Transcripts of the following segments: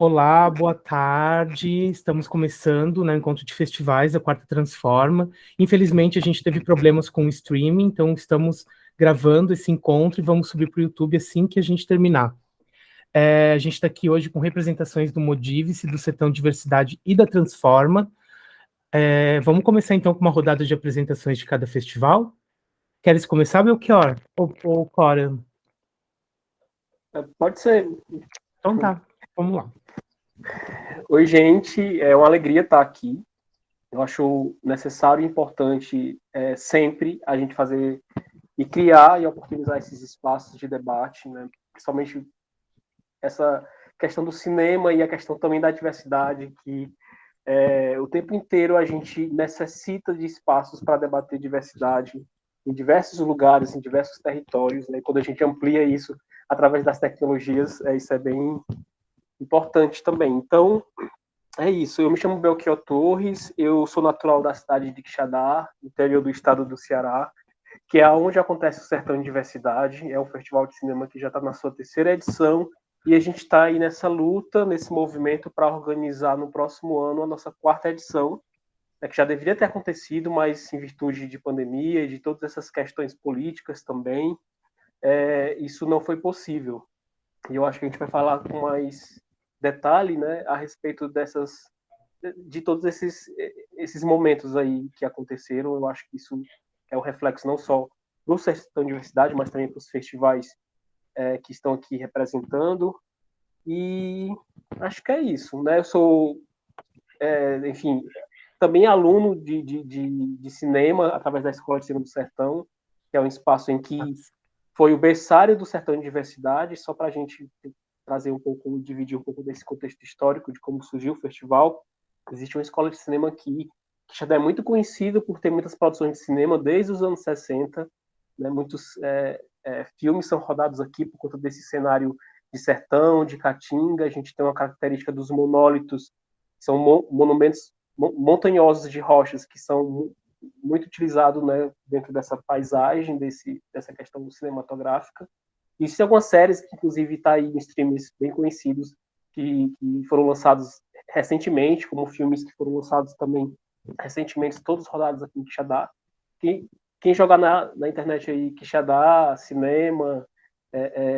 Olá, boa tarde. Estamos começando, né, o encontro de festivais da Quarta Transforma. Infelizmente, a gente teve problemas com o streaming, então estamos gravando esse encontro e vamos subir para o YouTube assim que a gente terminar. A gente está aqui hoje com representações do Modivice, do Sertão Diversidade e da Transforma. Vamos começar então com uma rodada de apresentações de cada festival? Queres começar, Belchior? Ou Cora? Pode ser. Então tá, vamos lá. Oi, gente. É uma alegria estar aqui. Eu acho necessário e importante sempre a gente fazer e criar e oportunizar esses espaços de debate, né? Principalmente essa questão do cinema e a questão também da diversidade, que o tempo inteiro a gente necessita de espaços para debater diversidade em diversos lugares, em diversos territórios, né? Quando a gente amplia isso através das tecnologias, isso é bem importante também. Então, é isso. Eu me chamo Belchior Torres, eu sou natural da cidade de Quixadá, interior do estado do Ceará, que é onde acontece o Sertão de Diversidade. É um festival de cinema que já está na sua terceira edição e a gente está aí nessa luta, nesse movimento para organizar no próximo ano a nossa quarta edição, né, que já deveria ter acontecido, mas em virtude de pandemia e de todas essas questões políticas também, isso não foi possível. E eu acho que a gente vai falar com mais detalhe, né, a respeito de todos esses momentos aí que aconteceram. Eu acho que isso é um reflexo não só do Sertão Diversidade, mas também para os festivais que estão aqui representando. E acho que é isso, né? Eu sou, enfim, também aluno de cinema através da Escola de Cinema do Sertão, que é um espaço em que foi o berçário do Sertão de Diversidade, só para a gente trazer um pouco, dividir um pouco desse contexto histórico de como surgiu o festival. Existe uma escola de cinema aqui que já é muito conhecida por ter muitas produções de cinema desde os anos 60, né? Muitos filmes são rodados aqui por conta desse cenário de sertão, de caatinga. A gente tem uma característica dos monólitos, que são monumentos montanhosos de rochas que são muito utilizados, né, dentro dessa paisagem, dessa questão cinematográfica. Existem algumas séries que, inclusive, está aí em streams bem conhecidos, que foram lançados recentemente, como filmes que foram lançados também recentemente, todos rodados aqui em Quixadá. Quem jogar na internet aí, Quixadá, cinema,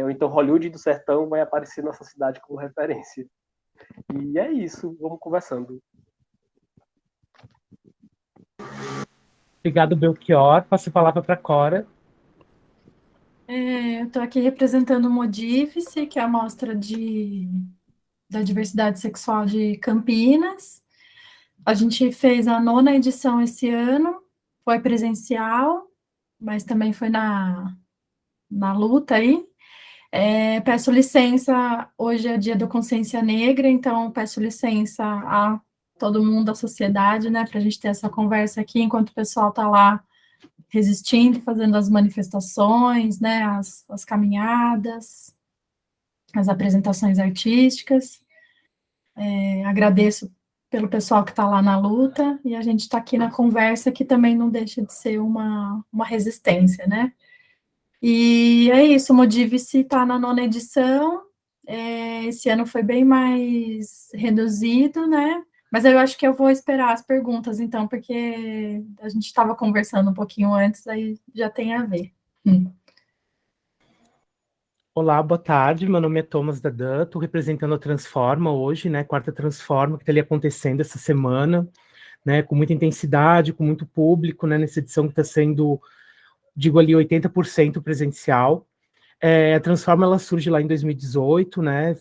ou então Hollywood do Sertão, vai aparecer nossa cidade como referência. E é isso, vamos conversando. Obrigado, Belchior. Passo a palavra para a Cora. Eu estou aqui representando o Modivice, que é a mostra da diversidade sexual de Campinas. A gente fez a 9ª edição esse ano, foi presencial, mas também foi na luta aí. Peço licença, hoje é dia da consciência negra, então peço licença a todo mundo da sociedade, né, para a gente ter essa conversa aqui, enquanto o pessoal está lá resistindo, fazendo as manifestações, né, as caminhadas, as apresentações artísticas. Agradeço pelo pessoal que está lá na luta, e a gente está aqui na conversa, que também não deixa de ser uma resistência, né? E é isso, o Modivice está na 9ª edição, esse ano foi bem mais reduzido, né? Mas eu acho que eu vou esperar as perguntas, então, porque a gente estava conversando um pouquinho antes, aí já tem a ver. Olá, boa tarde. Meu nome é Thomas Dadan, estou representando a Transforma hoje, né? Quarta Transforma, que está ali acontecendo essa semana, né? Com muita intensidade, com muito público, né? Nessa edição que está sendo, digo ali, 80% presencial. A Transforma, ela surge lá em 2018, né?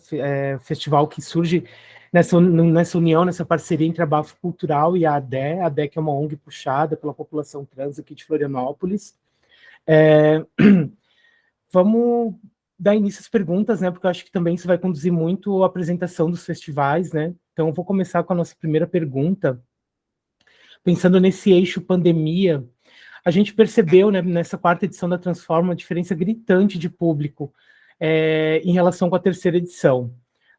Festival que surge nessa união, nessa parceria entre a Bafo Cultural e a ADE, que é uma ONG puxada pela população trans aqui de Florianópolis. Vamos dar início às perguntas, né? Porque eu acho que também isso vai conduzir muito a apresentação dos festivais, né? Então, eu vou começar com a nossa primeira pergunta. Pensando nesse eixo pandemia, a gente percebeu, né, nessa quarta edição da Transforma, uma diferença gritante de público em relação com a terceira edição.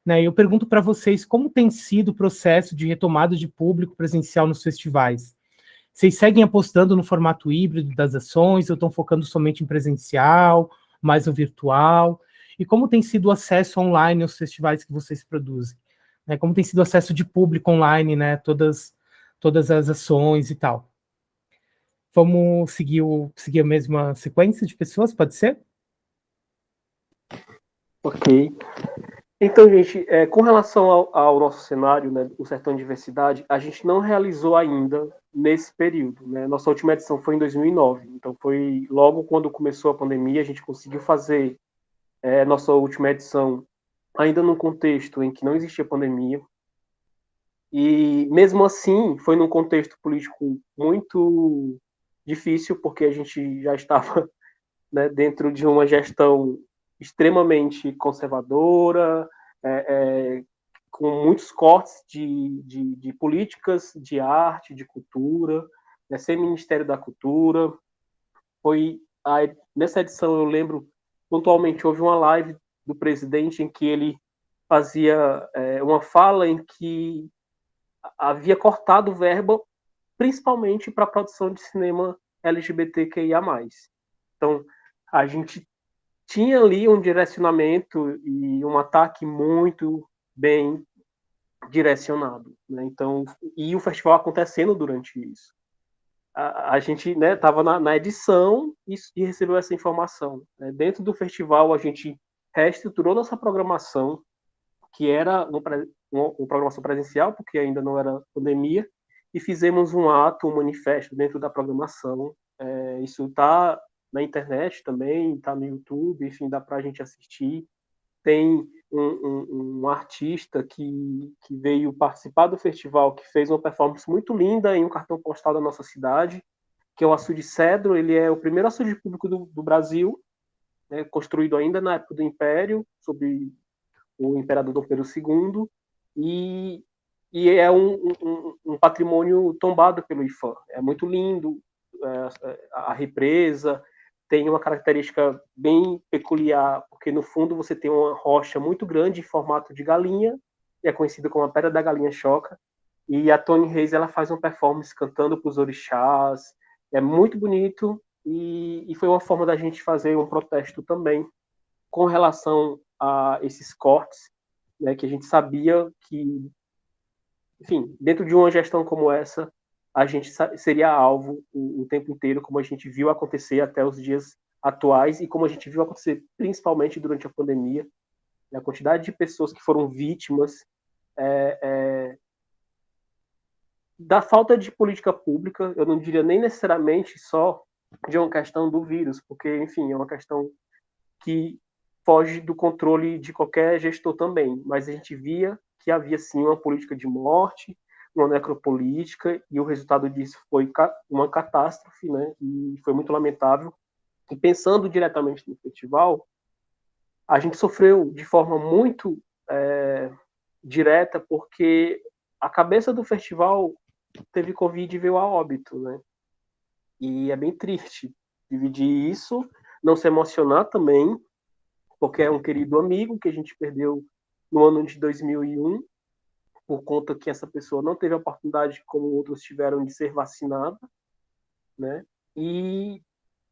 Né? Eu pergunto para vocês como tem sido o processo de retomada de público presencial nos festivais. Vocês seguem apostando no formato híbrido das ações ou estão focando somente em presencial, mais no virtual? E como tem sido o acesso online aos festivais que vocês produzem? né? Como tem sido o acesso de público online, né? Todas as ações e tal. Vamos seguir a mesma sequência de pessoas, pode ser? Ok. Então, gente, com relação ao nosso cenário, né, o Sertão Diversidade, a gente não realizou ainda nesse período, né? Nossa última edição foi em 2009, então foi logo quando começou a pandemia, a gente conseguiu fazer nossa última edição ainda num contexto em que não existia pandemia, e mesmo assim foi num contexto político muito difícil, porque a gente já estava, né, dentro de uma gestão extremamente conservadora, é, é, com muitos cortes de políticas de arte, de cultura, né, sem Ministério da Cultura. Nessa edição, eu lembro, pontualmente, houve uma live do presidente em que ele fazia uma fala em que havia cortado verba, principalmente para a produção de cinema LGBTQIA+. Então, a gente tinha ali um direcionamento e um ataque muito bem direcionado, né? Então, e o festival acontecendo durante isso. A gente estava na edição e recebeu essa informação, né? Dentro do festival, a gente reestruturou nossa programação, que era uma programação presencial, porque ainda não era pandemia, e fizemos um ato, um manifesto dentro da programação. Isso está na internet também, está no YouTube, enfim, dá para a gente assistir. Tem um artista que veio participar do festival, que fez uma performance muito linda em um cartão postal da nossa cidade, que é o Açude Cedro. Ele é o primeiro açude público do Brasil, né, construído ainda na época do Império, sob o imperador Dom Pedro II, e é um patrimônio tombado pelo IFAM. É muito lindo, a represa tem uma característica bem peculiar, porque no fundo você tem uma rocha muito grande em formato de galinha, e é conhecida como a Pedra da Galinha Choca, e a Tony Reis ela faz uma performance cantando para os orixás, é muito bonito, e foi uma forma da gente fazer um protesto também com relação a esses cortes, né, que a gente sabia que, enfim, dentro de uma gestão como essa, a gente seria alvo o tempo inteiro, como a gente viu acontecer até os dias atuais e como a gente viu acontecer principalmente durante a pandemia, né, a quantidade de pessoas que foram vítimas da falta de política pública. Eu não diria nem necessariamente só de uma questão do vírus, porque, enfim, é uma questão que foge do controle de qualquer gestor também, mas a gente via que havia sim uma política de morte, uma necropolítica, e o resultado disso foi uma catástrofe, né? E foi muito lamentável. E pensando diretamente no festival, a gente sofreu de forma muito direta, porque a cabeça do festival teve Covid e veio a óbito, né? E é bem triste dividir isso, não se emocionar também, porque é um querido amigo que a gente perdeu no ano de 2001, por conta que essa pessoa não teve a oportunidade, como outros tiveram, de ser vacinada, né? E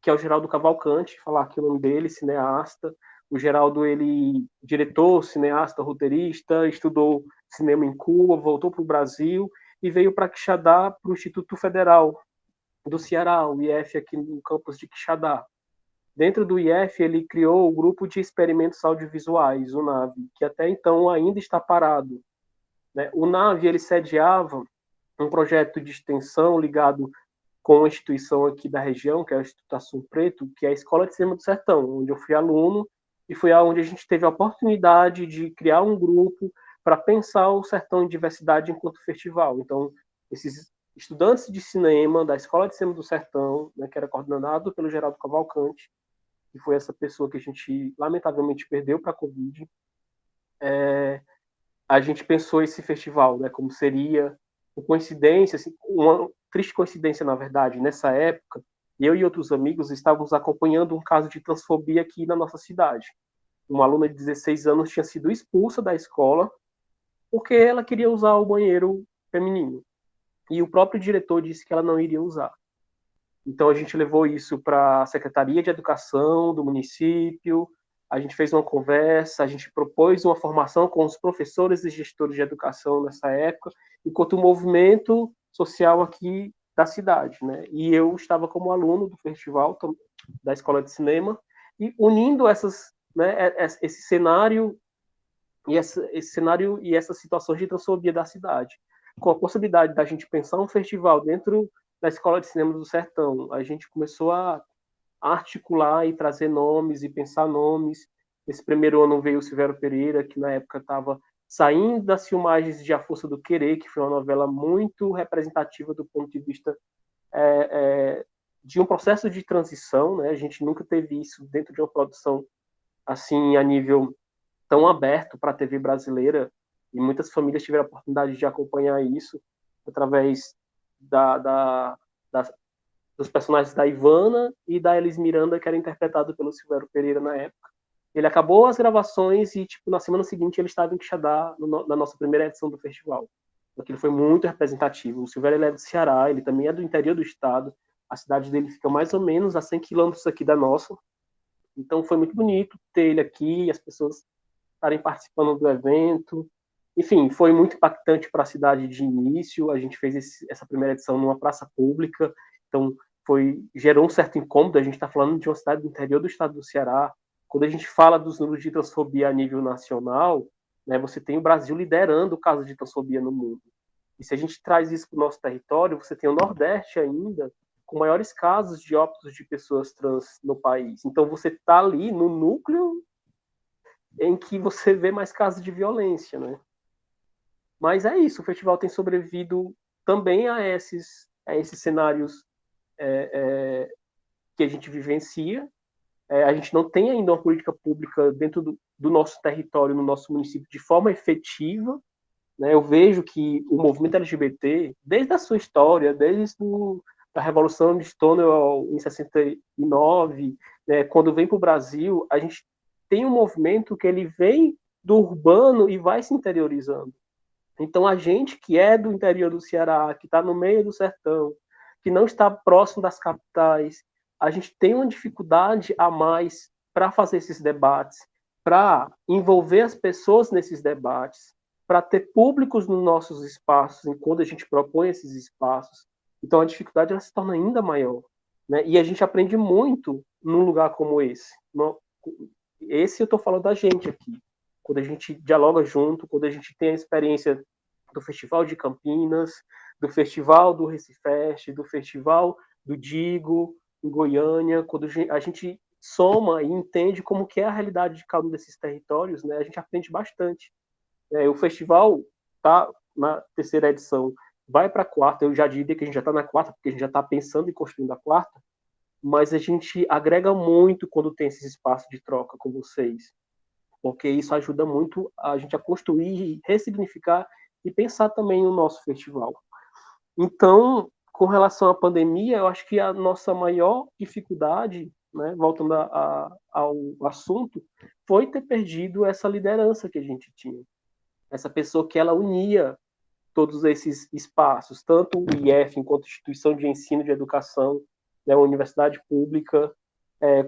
que é o Geraldo Cavalcante, falar aqui o nome dele, cineasta. O Geraldo, ele diretor, cineasta, roteirista, estudou cinema em Cuba, voltou para o Brasil e veio para Quixadá, para o Instituto Federal do Ceará, o IF, aqui no campus de Quixadá. Dentro do IF, ele criou o Grupo de Experimentos Audiovisuais, o NAVE, que até então ainda está parado, né? O NAVE, ele sediava um projeto de extensão ligado com uma instituição aqui da região, que é o Instituto Assum Preto, que é a Escola de Cinema do Sertão, onde eu fui aluno, e foi onde a gente teve a oportunidade de criar um grupo para pensar o Sertão em Diversidade enquanto festival. Então, esses estudantes de cinema da Escola de Cinema do Sertão, né, que era coordenado pelo Geraldo Cavalcante, que foi essa pessoa que a gente lamentavelmente perdeu para a Covid, a gente pensou esse festival, né, como seria, por coincidência, assim, uma triste coincidência, na verdade, nessa época, eu e outros amigos estávamos acompanhando um caso de transfobia aqui na nossa cidade. Uma aluna de 16 anos tinha sido expulsa da escola porque ela queria usar o banheiro feminino. E o próprio diretor disse que ela não iria usar. Então a gente levou isso para a Secretaria de Educação do município, a gente fez uma conversa, a gente propôs uma formação com os professores e gestores de educação nessa época, enquanto movimento social aqui da cidade, né? E eu estava como aluno do festival da Escola de Cinema e unindo esse cenário e essas situações de transfobia da cidade, com a possibilidade da gente pensar um festival dentro da Escola de Cinema do Sertão. A gente começou a articular e trazer nomes e pensar nomes. Nesse primeiro ano veio o Silvério Pereira, que na época estava saindo das filmagens de A Força do Querer, que foi uma novela muito representativa do ponto de vista de um processo de transição, né? A gente nunca teve isso dentro de uma produção assim a nível tão aberto para a TV brasileira, e muitas famílias tiveram a oportunidade de acompanhar isso através da dos personagens da Ivana e da Elis Miranda, que era interpretado pelo Silvério Pereira na época. Ele acabou as gravações e, tipo, na semana seguinte ele estava em Quixadá, na nossa primeira edição do festival. Aquilo foi muito representativo. O Silvério ele é do Ceará, ele também é do interior do estado. A cidade dele fica mais ou menos a 100 quilômetros aqui da nossa. Então foi muito bonito ter ele aqui, as pessoas estarem participando do evento. Enfim, foi muito impactante para a cidade de início. A gente fez essa primeira edição numa praça pública, então gerou um certo incômodo. A gente está falando de uma cidade do interior do estado do Ceará. Quando a gente fala dos números de transfobia a nível nacional, né, você tem o Brasil liderando o caso de transfobia no mundo. E se a gente traz isso para o nosso território, você tem o Nordeste ainda, com maiores casos de óbitos de pessoas trans no país. Então você está ali no núcleo em que você vê mais casos de violência, né? Mas é isso, o festival tem sobrevivido também a esses cenários que a gente vivencia. A gente não tem ainda uma política pública dentro do nosso território, no nosso município, de forma efetiva. Né? Eu vejo que o movimento LGBT, desde a sua história, desde a Revolução de Stonewall em 69, né, quando vem para o Brasil, a gente tem um movimento que ele vem do urbano e vai se interiorizando. Então, a gente que é do interior do Ceará, que está no meio do sertão, que não está próximo das capitais, a gente tem uma dificuldade a mais para fazer esses debates, para envolver as pessoas nesses debates, para ter públicos nos nossos espaços, enquanto a gente propõe esses espaços. Então, a dificuldade ela se torna ainda maior. Né? E a gente aprende muito num lugar como esse. Esse eu estou falando da gente aqui. Quando a gente dialoga junto, quando a gente tem a experiência do Festival de Campinas, do Festival do Recifest, do Festival do Digo, em Goiânia, quando a gente soma e entende como que é a realidade de cada um desses territórios, né, a gente aprende bastante. O festival está na terceira edição, vai para a quarta, eu já diria que a gente já está na quarta, porque a gente já está pensando em construir a quarta, mas a gente agrega muito quando tem esses espaços de troca com vocês, porque isso ajuda muito a gente a construir, ressignificar e pensar também no nosso festival. Então, com relação à pandemia, eu acho que a nossa maior dificuldade, né, voltando ao assunto, foi ter perdido essa liderança que a gente tinha. Essa pessoa que ela unia todos esses espaços, tanto o IF enquanto instituição de ensino de educação, né, uma universidade pública,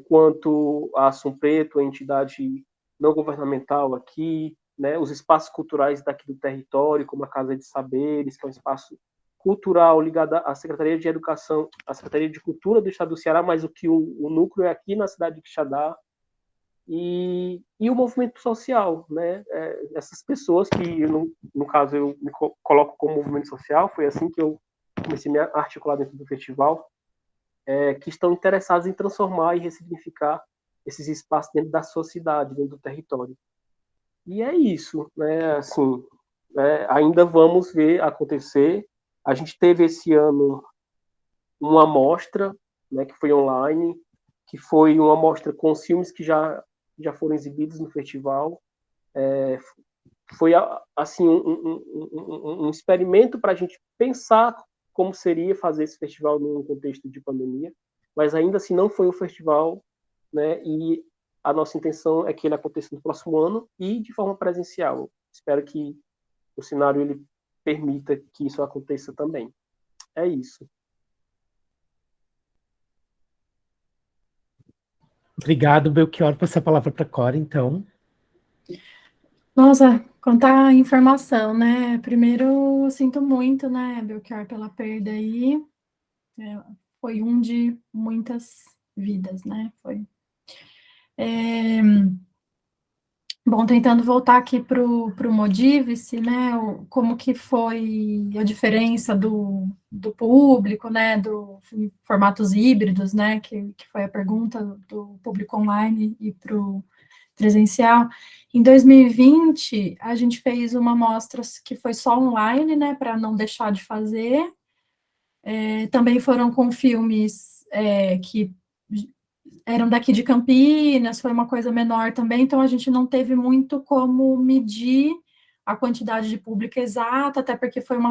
quanto a Assum Preto, a entidade não governamental aqui, né, os espaços culturais daqui do território, como a Casa de Saberes, que é um espaço cultural ligado à Secretaria de Educação, à Secretaria de Cultura do Estado do Ceará, mas o núcleo é aqui na cidade de Quixadá, e o movimento social, né? Essas pessoas que, no caso, eu me coloco como movimento social, foi assim que eu comecei a me articular dentro do festival, que estão interessados em transformar e ressignificar esses espaços dentro da sociedade, dentro do território. E é isso, né? Assim, ainda vamos ver acontecer. A gente teve esse ano uma amostra, né, que foi online, que foi uma amostra com os filmes que já foram exibidos no festival. Foi assim um experimento para a gente pensar como seria fazer esse festival num contexto de pandemia, mas ainda assim não foi um festival, né? E a nossa intenção é que ele aconteça no próximo ano e de forma presencial. Espero que o cenário ele permita que isso aconteça também. É isso. Obrigado, Belchior, por essa palavra para Cora, então. Nossa, contar informação, né? Primeiro, eu sinto muito, né, Belchior, pela perda aí. Foi um de muitas vidas, né? Foi. Bom, tentando voltar aqui para o Modivice, né? Como que foi a diferença do público, né? Do formatos híbridos, né? Que foi a pergunta do público online e para o presencial. Em 2020, a gente fez uma amostra que foi só online, né? Para não deixar de fazer. Também foram com filmes que eram daqui de Campinas, foi uma coisa menor também, então a gente não teve muito como medir a quantidade de público exata, até porque foi uma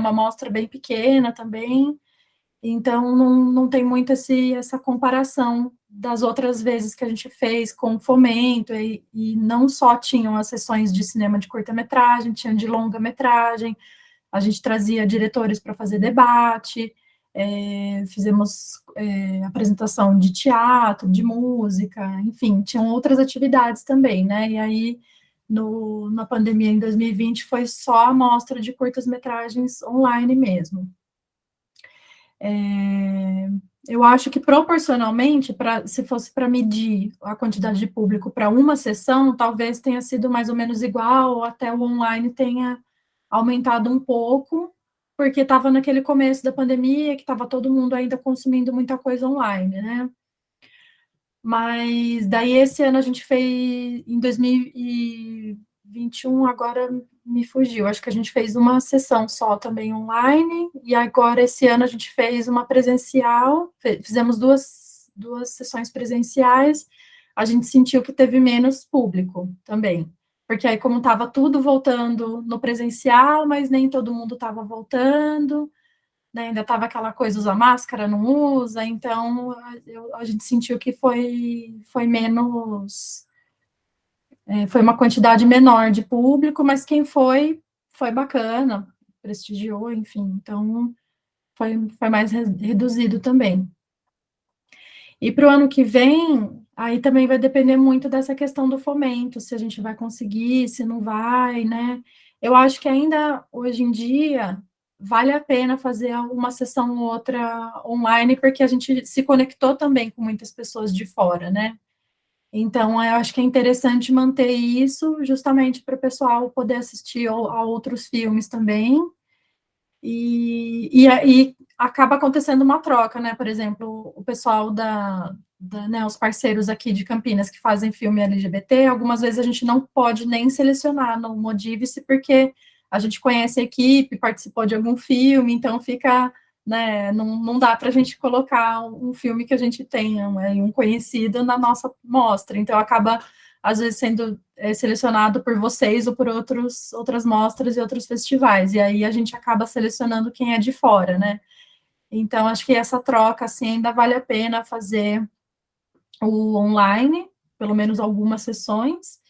amostra bem pequena também, então não tem muito essa comparação das outras vezes que a gente fez com Fomento, e não só tinham as sessões de cinema de curta-metragem, tinha de longa-metragem, a gente trazia diretores para fazer debate, fizemos apresentação de teatro, de música, enfim, tinham outras atividades também, né? E aí, na pandemia em 2020, foi só a mostra de curtas-metragens online mesmo. Eu acho que proporcionalmente, se fosse para medir a quantidade de público para uma sessão, talvez tenha sido mais ou menos igual, ou até o online tenha aumentado um pouco, porque estava naquele começo da pandemia, que estava todo mundo ainda consumindo muita coisa online, né? Mas daí esse ano a gente fez, em 2021, agora me fugiu, acho que a gente fez uma sessão só também online, e agora esse ano a gente fez uma presencial, fizemos duas sessões presenciais, a gente sentiu que teve menos público também, porque aí como estava tudo voltando no presencial, mas nem todo mundo estava voltando, né, ainda estava aquela coisa, usa máscara, não usa, então a gente sentiu que foi menos, foi uma quantidade menor de público, mas quem foi bacana, prestigiou, enfim, então foi mais reduzido também. E para o ano que vem, aí também vai depender muito dessa questão do fomento, se a gente vai conseguir, se não vai, né? Eu acho que ainda hoje em dia vale a pena fazer uma sessão ou outra online, porque a gente se conectou também com muitas pessoas de fora, né? Então, eu acho que é interessante manter isso, justamente para o pessoal poder assistir a outros filmes também, e aí acaba acontecendo uma troca, né? Por exemplo, o pessoal né, os parceiros aqui de Campinas que fazem filme LGBT, algumas vezes a gente não pode nem selecionar no Modivice, porque a gente conhece a equipe, participou de algum filme, então fica, né, não dá para a gente colocar um filme que a gente tenha, né, um conhecido na nossa mostra, então acaba às vezes sendo selecionado por vocês ou por outras mostras e outros festivais, e aí a gente acaba selecionando quem é de fora, né? Então, acho que essa troca, assim, ainda vale a pena fazer o online, pelo menos algumas sessões,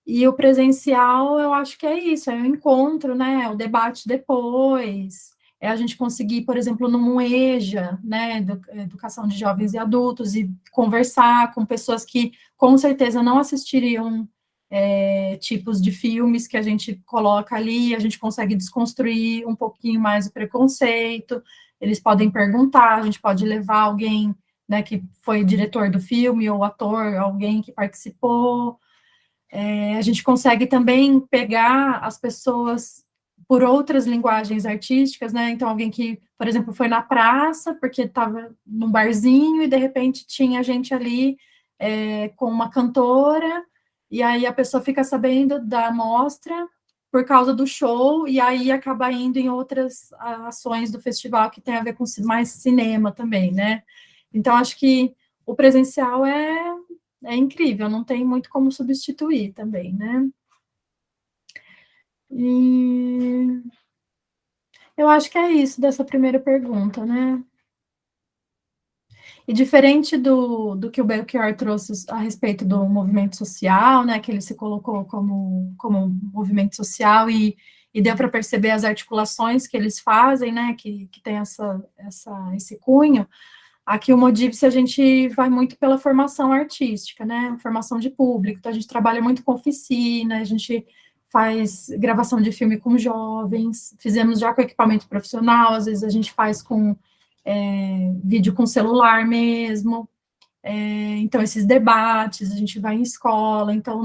e o presencial, eu acho que é isso, é o encontro, né, o debate depois, é a gente conseguir, por exemplo, num EJA, né, Educação de Jovens e Adultos, e conversar com pessoas que, com certeza, não assistiriam tipos de filmes que a gente coloca ali, a gente consegue desconstruir um pouquinho mais o preconceito, eles podem perguntar, a gente pode levar alguém, né, que foi diretor do filme, ou ator, alguém que participou, a gente consegue também pegar as pessoas por outras linguagens artísticas, né? Então, alguém que, por exemplo, foi na praça, porque estava num barzinho, e de repente tinha gente ali com uma cantora, e aí a pessoa fica sabendo da mostra por causa do show, e aí acaba indo em outras ações do festival que tem a ver com mais cinema também, né? Então, acho que o presencial é incrível, não tem muito como substituir também, né? E eu acho que é isso dessa primeira pergunta, né? E diferente do que o Belchior trouxe a respeito do movimento social, né, que ele se colocou como um movimento social e deu para perceber as articulações que eles fazem, né, que tem esse cunho, Aqui o Modifice a gente vai muito pela formação artística, né? Formação de público, então a gente trabalha muito com oficina, a gente faz gravação de filme com jovens, fizemos já com equipamento profissional, às vezes a gente faz com vídeo com celular mesmo. Então, esses debates, a gente vai em escola, então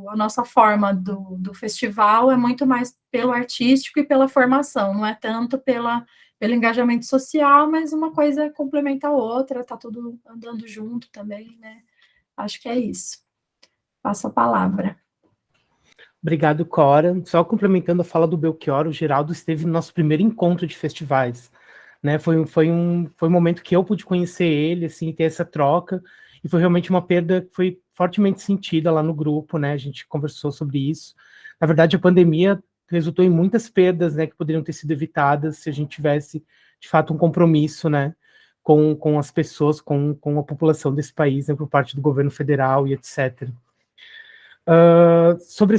a nossa forma do festival é muito mais pelo artístico e pela formação, não é tanto pelo engajamento social, mas uma coisa complementa a outra, tá tudo andando junto também, né? Acho que é isso. Passo a palavra. Obrigado, Cora. Só complementando a fala do Belchior, o Geraldo esteve no nosso primeiro encontro de festivais, né? Foi um momento que eu pude conhecer ele, assim, ter essa troca, e foi realmente uma perda que foi fortemente sentida lá no grupo, né? A gente conversou sobre isso. Na verdade, a pandemia resultou em muitas perdas, né, que poderiam ter sido evitadas se a gente tivesse, de fato, um compromisso, né, com as pessoas, com a população desse país, né, por parte do governo federal e etc. Sobre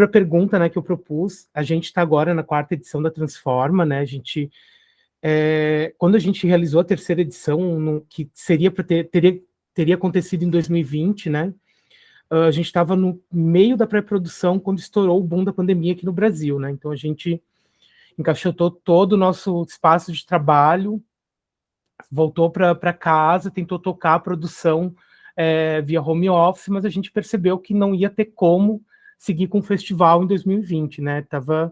a pergunta, né, que eu propus, a gente está agora na 4ª edição da Transforma, né, quando a gente realizou a 3ª edição, que teria acontecido em 2020, né, a gente estava no meio da pré-produção quando estourou o boom da pandemia aqui no Brasil, né, então a gente encaixotou todo o nosso espaço de trabalho, voltou para casa, tentou tocar a produção via home office, mas a gente percebeu que não ia ter como seguir com o festival em 2020, né? Tava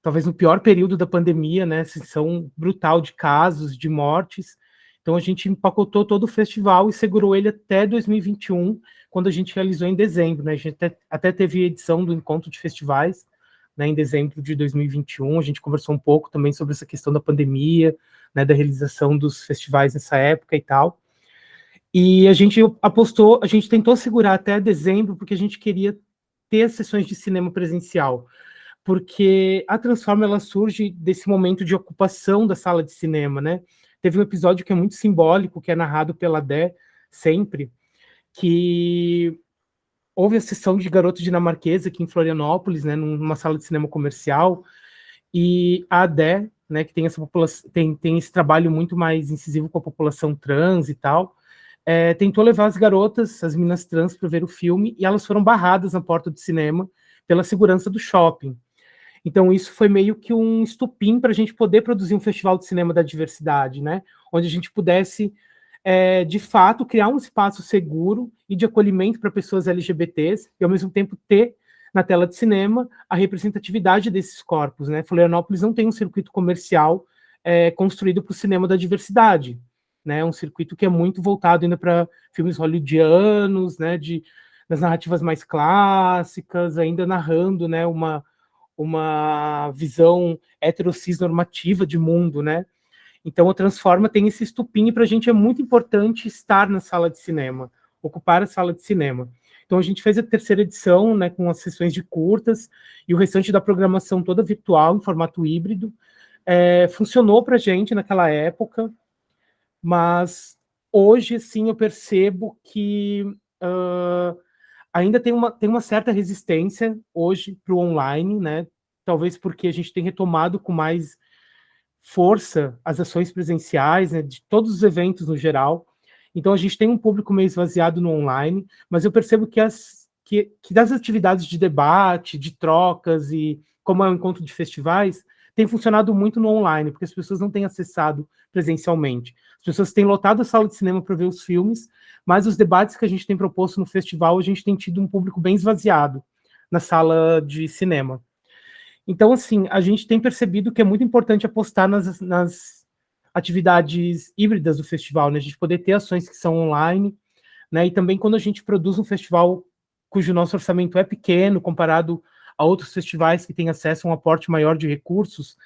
talvez no pior período da pandemia, né? Sessão brutal de casos, de mortes. Então a gente empacotou todo o festival e segurou ele até 2021, quando a gente realizou em dezembro, né? A gente até teve edição do Encontro de Festivais, né, em dezembro de 2021, a gente conversou um pouco também sobre essa questão da pandemia, né, da realização dos festivais nessa época e tal. E a gente tentou segurar até dezembro, porque a gente queria ter sessões de cinema presencial, porque a Transforma, ela surge desse momento de ocupação da sala de cinema, né? Teve um episódio que é muito simbólico, que é narrado pela Dé, sempre, que houve a sessão de Garota Dinamarquesa aqui em Florianópolis, né, numa sala de cinema comercial, e a Dé, né, que tem tem esse trabalho muito mais incisivo com a população trans e tal, tentou levar as garotas, as meninas trans, para ver o filme, e elas foram barradas na porta do cinema pela segurança do shopping. Então, isso foi meio que um estupim para a gente poder produzir um festival de cinema da diversidade, né? Onde a gente pudesse, de fato, criar um espaço seguro e de acolhimento para pessoas LGBTs e, ao mesmo tempo, ter na tela de cinema a representatividade desses corpos, né? Florianópolis não tem um circuito comercial construído para o cinema da diversidade, né? Um circuito que é muito voltado ainda para filmes hollywoodianos, né? Das narrativas mais clássicas, ainda narrando, né? Uma visão heterocis normativa de mundo, né? Então, a Transforma tem esse estupim, e para a gente é muito importante estar na sala de cinema, ocupar a sala de cinema. Então, a gente fez a 3ª edição, né, com as sessões de curtas, e o restante da programação toda virtual, em formato híbrido. Funcionou para a gente naquela época, mas hoje, sim, eu percebo que ainda tem uma certa resistência hoje para o online, né? Talvez porque a gente tem retomado com mais força as ações presenciais, né, de todos os eventos no geral. Então a gente tem um público meio esvaziado no online, mas eu percebo que das atividades de debate, de trocas e como é um encontro de festivais, tem funcionado muito no online, porque as pessoas não têm acessado presencialmente. As pessoas têm lotado a sala de cinema para ver os filmes, mas os debates que a gente tem proposto no festival, a gente tem tido um público bem esvaziado na sala de cinema. Então, assim, a gente tem percebido que é muito importante apostar nas atividades híbridas do festival, né? A gente poder ter ações que são online, né? E também quando a gente produz um festival cujo nosso orçamento é pequeno, comparado a outros festivais que têm acesso a um aporte maior de recursos,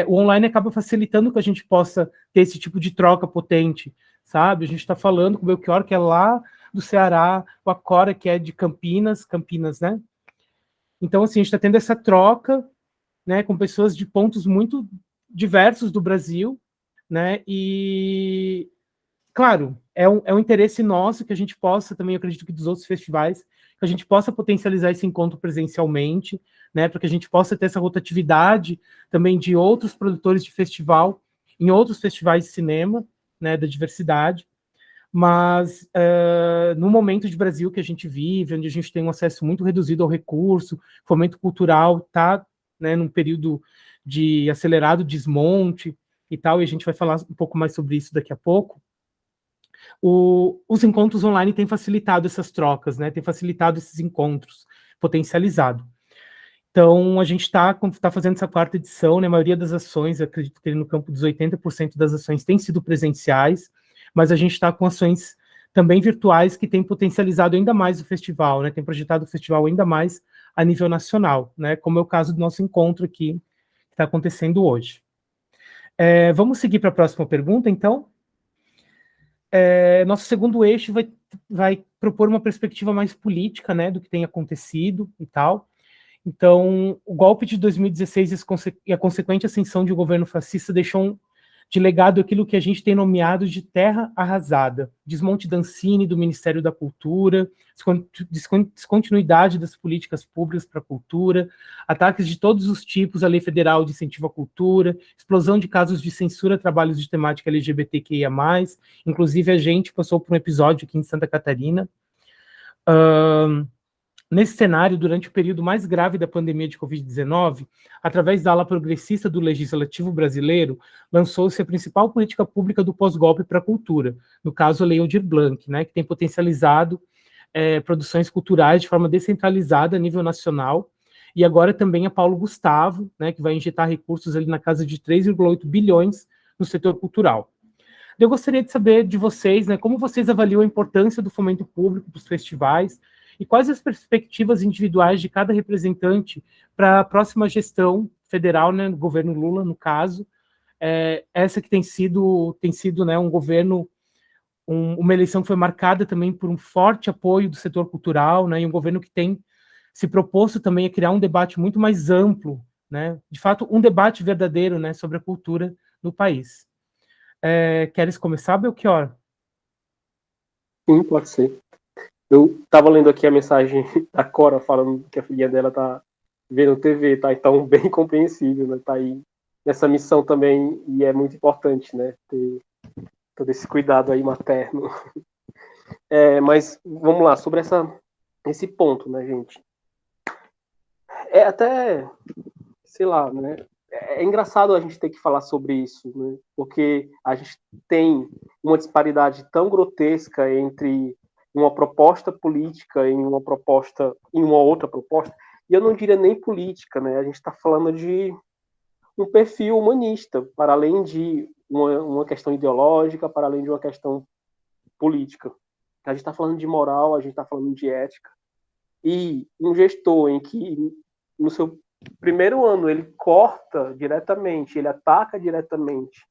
o online acaba facilitando que a gente possa ter esse tipo de troca potente, sabe? A gente está falando com o Belchior, que é lá do Ceará, o Acora, que é de Campinas, né? Então, assim, a gente está tendo essa troca, né, com pessoas de pontos muito diversos do Brasil, né? E, claro, é um interesse nosso que a gente possa, também acredito que dos outros festivais, que a gente possa potencializar esse encontro presencialmente, né, para que a gente possa ter essa rotatividade também de outros produtores de festival em outros festivais de cinema, né, da diversidade, mas no momento de Brasil que a gente vive, onde a gente tem um acesso muito reduzido ao recurso, fomento cultural está, né, num período de acelerado desmonte e tal, e a gente vai falar um pouco mais sobre isso daqui a pouco. Os encontros online têm facilitado essas trocas, né, tem facilitado esses encontros, potencializado. Então, a gente está fazendo essa quarta edição, né, a maioria das ações, acredito que no campo dos 80% das ações têm sido presenciais, mas a gente está com ações também virtuais que têm potencializado ainda mais o festival, né, tem projetado o festival ainda mais a nível nacional, né, como é o caso do nosso encontro aqui, que está acontecendo hoje. Vamos seguir para a próxima pergunta, então? Nosso segundo eixo vai propor uma perspectiva mais política, né, do que tem acontecido e tal. Então, o golpe de 2016 e a consequente ascensão de um governo fascista deixou de legado aquilo que a gente tem nomeado de terra arrasada, desmonte da Ancine, do Ministério da Cultura, descontinuidade das políticas públicas para a cultura, ataques de todos os tipos à Lei Federal de Incentivo à Cultura, explosão de casos de censura a trabalhos de temática LGBTQIA+, inclusive a gente passou por um episódio aqui em Santa Catarina. Nesse cenário, durante o período mais grave da pandemia de Covid-19, através da ala progressista do Legislativo brasileiro, lançou-se a principal política pública do pós-golpe para a cultura, no caso a Lei Aldir Blanc, né, que tem potencializado produções culturais de forma descentralizada a nível nacional, e agora também a Paulo Gustavo, né, que vai injetar recursos ali na casa de 3,8 bilhões no setor cultural. Eu gostaria de saber de vocês, né, como vocês avaliam a importância do fomento público para os festivais, e quais as perspectivas individuais de cada representante para a próxima gestão federal, né, do governo Lula, no caso, essa que tem sido né, um governo, uma eleição que foi marcada também por um forte apoio do setor cultural, né, e um governo que tem se proposto também a criar um debate muito mais amplo, né, de fato, um debate verdadeiro, né, sobre a cultura no país. Queres começar, Belchior? Sim, pode ser. Eu estava lendo aqui a mensagem da Cora falando que a filhinha dela tá vendo TV, tá? Então, bem compreensível, né? Tá aí nessa missão também, e é muito importante, né? Ter todo esse cuidado aí materno. Mas, vamos lá, sobre esse ponto, né, gente? Até, sei lá, né? É engraçado a gente ter que falar sobre isso, né? Porque a gente tem uma disparidade tão grotesca entre uma proposta política em uma outra proposta, e eu não diria nem política, né? A gente está falando de um perfil humanista, para além de uma questão ideológica, para além de uma questão política. A gente está falando de moral, a gente está falando de ética, e um gestor em que no seu primeiro ano ele corta diretamente, ele ataca diretamente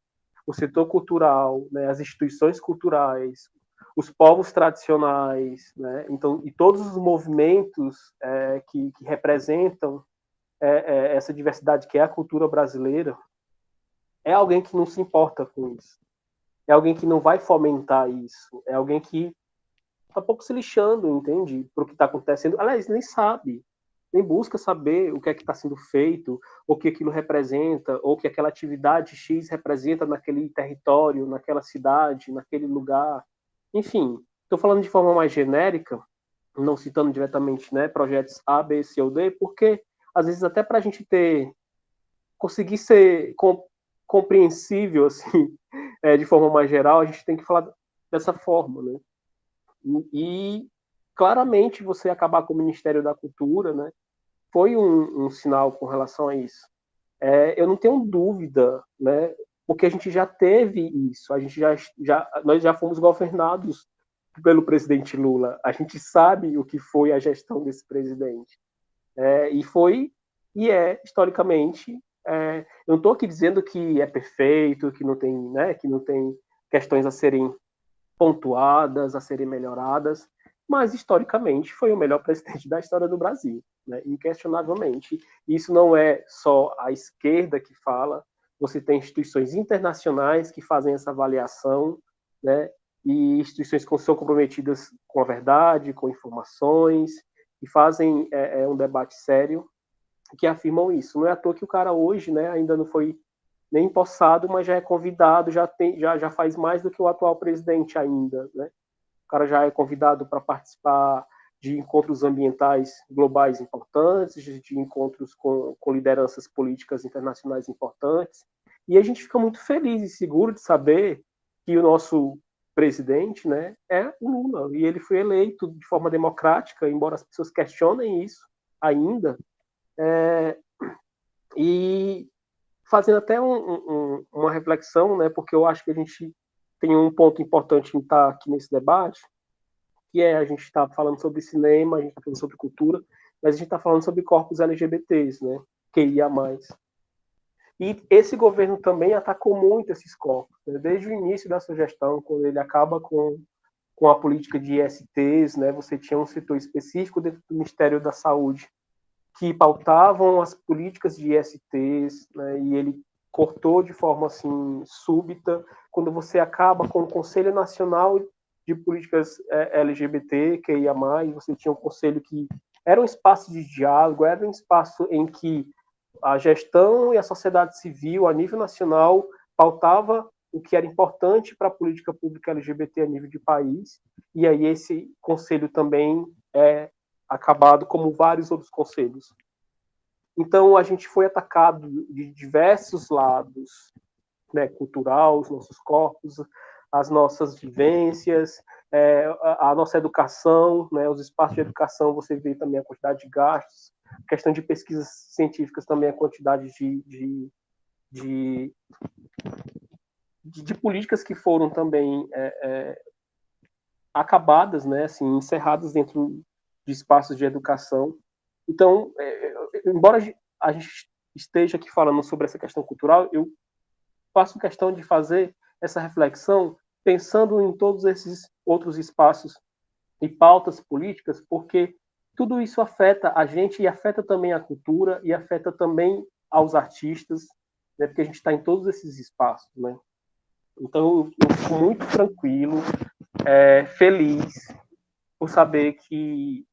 o setor cultural, né, as instituições culturais, os povos tradicionais, né, então, e todos os movimentos que representam essa diversidade que é a cultura brasileira, é alguém que não se importa com isso, é alguém que não vai fomentar isso, é alguém que está pouco se lixando, entende, para o que está acontecendo, aliás, nem sabe, nem busca saber o que é que está sendo feito, o que aquilo representa, ou o que aquela atividade X representa naquele território, naquela cidade, naquele lugar. Enfim, estou falando de forma mais genérica, não citando diretamente, né, projetos A, B, C ou D, porque às vezes até para a gente conseguir ser compreensível assim, de forma mais geral, a gente tem que falar dessa forma, né? E claramente você acabar com o Ministério da Cultura, né, foi um sinal com relação a isso. Eu não tenho dúvida, né, porque a gente já teve isso, nós já fomos governados pelo presidente Lula, a gente sabe o que foi a gestão desse presidente, historicamente, eu não estou aqui dizendo que é perfeito, que não tem, né, que não tem questões a serem pontuadas, a serem melhoradas, mas historicamente foi o melhor presidente da história do Brasil, né? Inquestionavelmente. Isso não é só a esquerda que fala, você tem instituições internacionais que fazem essa avaliação, né? E instituições que são comprometidas com a verdade, com informações, e fazem um debate sério, que afirmam isso. Não é à toa que o cara hoje, né, ainda não foi nem empossado, mas já é convidado, já faz mais do que o atual presidente ainda, né? O cara já é convidado para participar de encontros ambientais globais importantes, de encontros com lideranças políticas internacionais importantes. E a gente fica muito feliz e seguro de saber que o nosso presidente, né, é o Lula. E ele foi eleito de forma democrática, embora as pessoas questionem isso ainda. E fazendo até uma reflexão, né, porque eu acho que a gente tem um ponto importante em estar aqui nesse debate, que é a gente está falando sobre cinema, a gente está falando sobre cultura, mas a gente está falando sobre corpos LGBTs, né, QIA+. E esse governo também atacou muito esses corpos, né, desde o início da sua gestão, quando ele acaba com a política de ISTs, né, você tinha um setor específico dentro do Ministério da Saúde que pautavam as políticas de ISTs, né, e ele cortou de forma assim súbita. Quando você acaba com o Conselho Nacional de Políticas LGBT, QIA+, você tinha um conselho que era um espaço de diálogo, era um espaço em que a gestão e a sociedade civil, a nível nacional, pautava o que era importante para a política pública LGBT a nível de país, e aí esse conselho também é acabado, como vários outros conselhos. Então, a gente foi atacado de diversos lados, né, cultural, os nossos corpos, as nossas vivências, a nossa educação, né, os espaços de educação, você vê também a quantidade de gastos, a questão de pesquisas científicas também, a quantidade de políticas que foram também acabadas, né, assim, encerradas dentro de espaços de educação. Então, embora a gente esteja aqui falando sobre essa questão cultural, eu faço questão de fazer essa reflexão pensando em todos esses outros espaços e pautas políticas, porque tudo isso afeta a gente e afeta também a cultura e afeta também aos artistas, né, porque a gente está em todos esses espaços, né? Então, eu fico muito tranquilo, feliz por saber que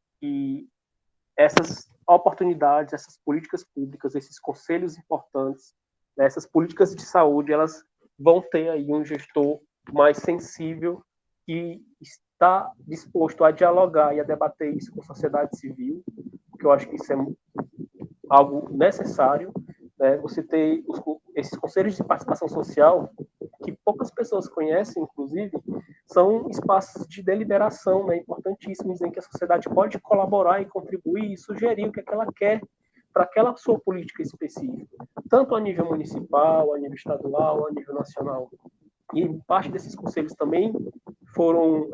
essas oportunidades, essas políticas públicas, esses conselhos importantes, né, essas políticas de saúde, elas vão ter aí um gestor mais sensível que está disposto a dialogar e a debater isso com a sociedade civil, porque eu acho que isso é algo necessário, né? Você ter esses conselhos de participação social, que poucas pessoas conhecem, inclusive, são espaços de deliberação, né, importantíssimos, em que a sociedade pode colaborar e contribuir e sugerir o que é que ela quer para aquela sua política específica, tanto a nível municipal, a nível estadual, a nível nacional. E parte desses conselhos também foram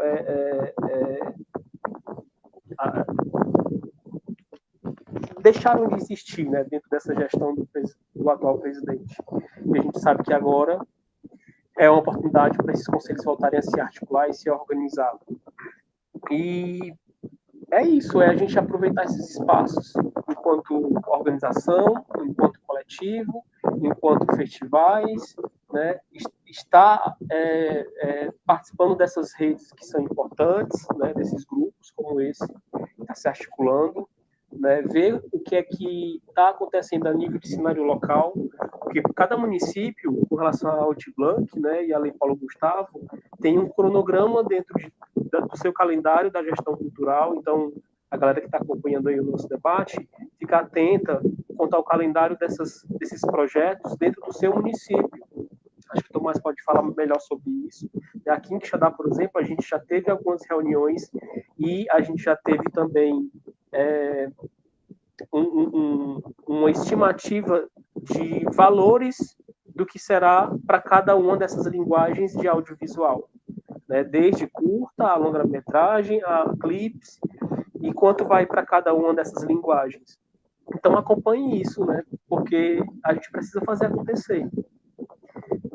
deixaram de existir, né, dentro dessa gestão do atual presidente. E a gente sabe que agora é uma oportunidade para esses conselhos voltarem a se articular e se organizar. E é isso, é a gente aproveitar esses espaços enquanto organização, enquanto coletivo, enquanto festivais, né, estar participando dessas redes que são importantes, né, desses grupos como esse, que está se articulando, né, ver o que é que está acontecendo a nível de cenário local, porque cada município, com relação ao Aldir Blanc, né, e a Lei Paulo Gustavo, tem um cronograma dentro do seu calendário da gestão cultural. Então, a galera que está acompanhando aí o nosso debate, fica atenta quanto ao calendário desses projetos dentro do seu município. Acho que o Tomás pode falar melhor sobre isso. Aqui em Quixadá, por exemplo, a gente já teve algumas reuniões e a gente já teve também uma estimativa de valores do que será para cada uma dessas linguagens de audiovisual, né? Desde curta, a longa-metragem, a clips, e quanto vai para cada uma dessas linguagens. Então acompanhe isso, né? Porque a gente precisa fazer acontecer.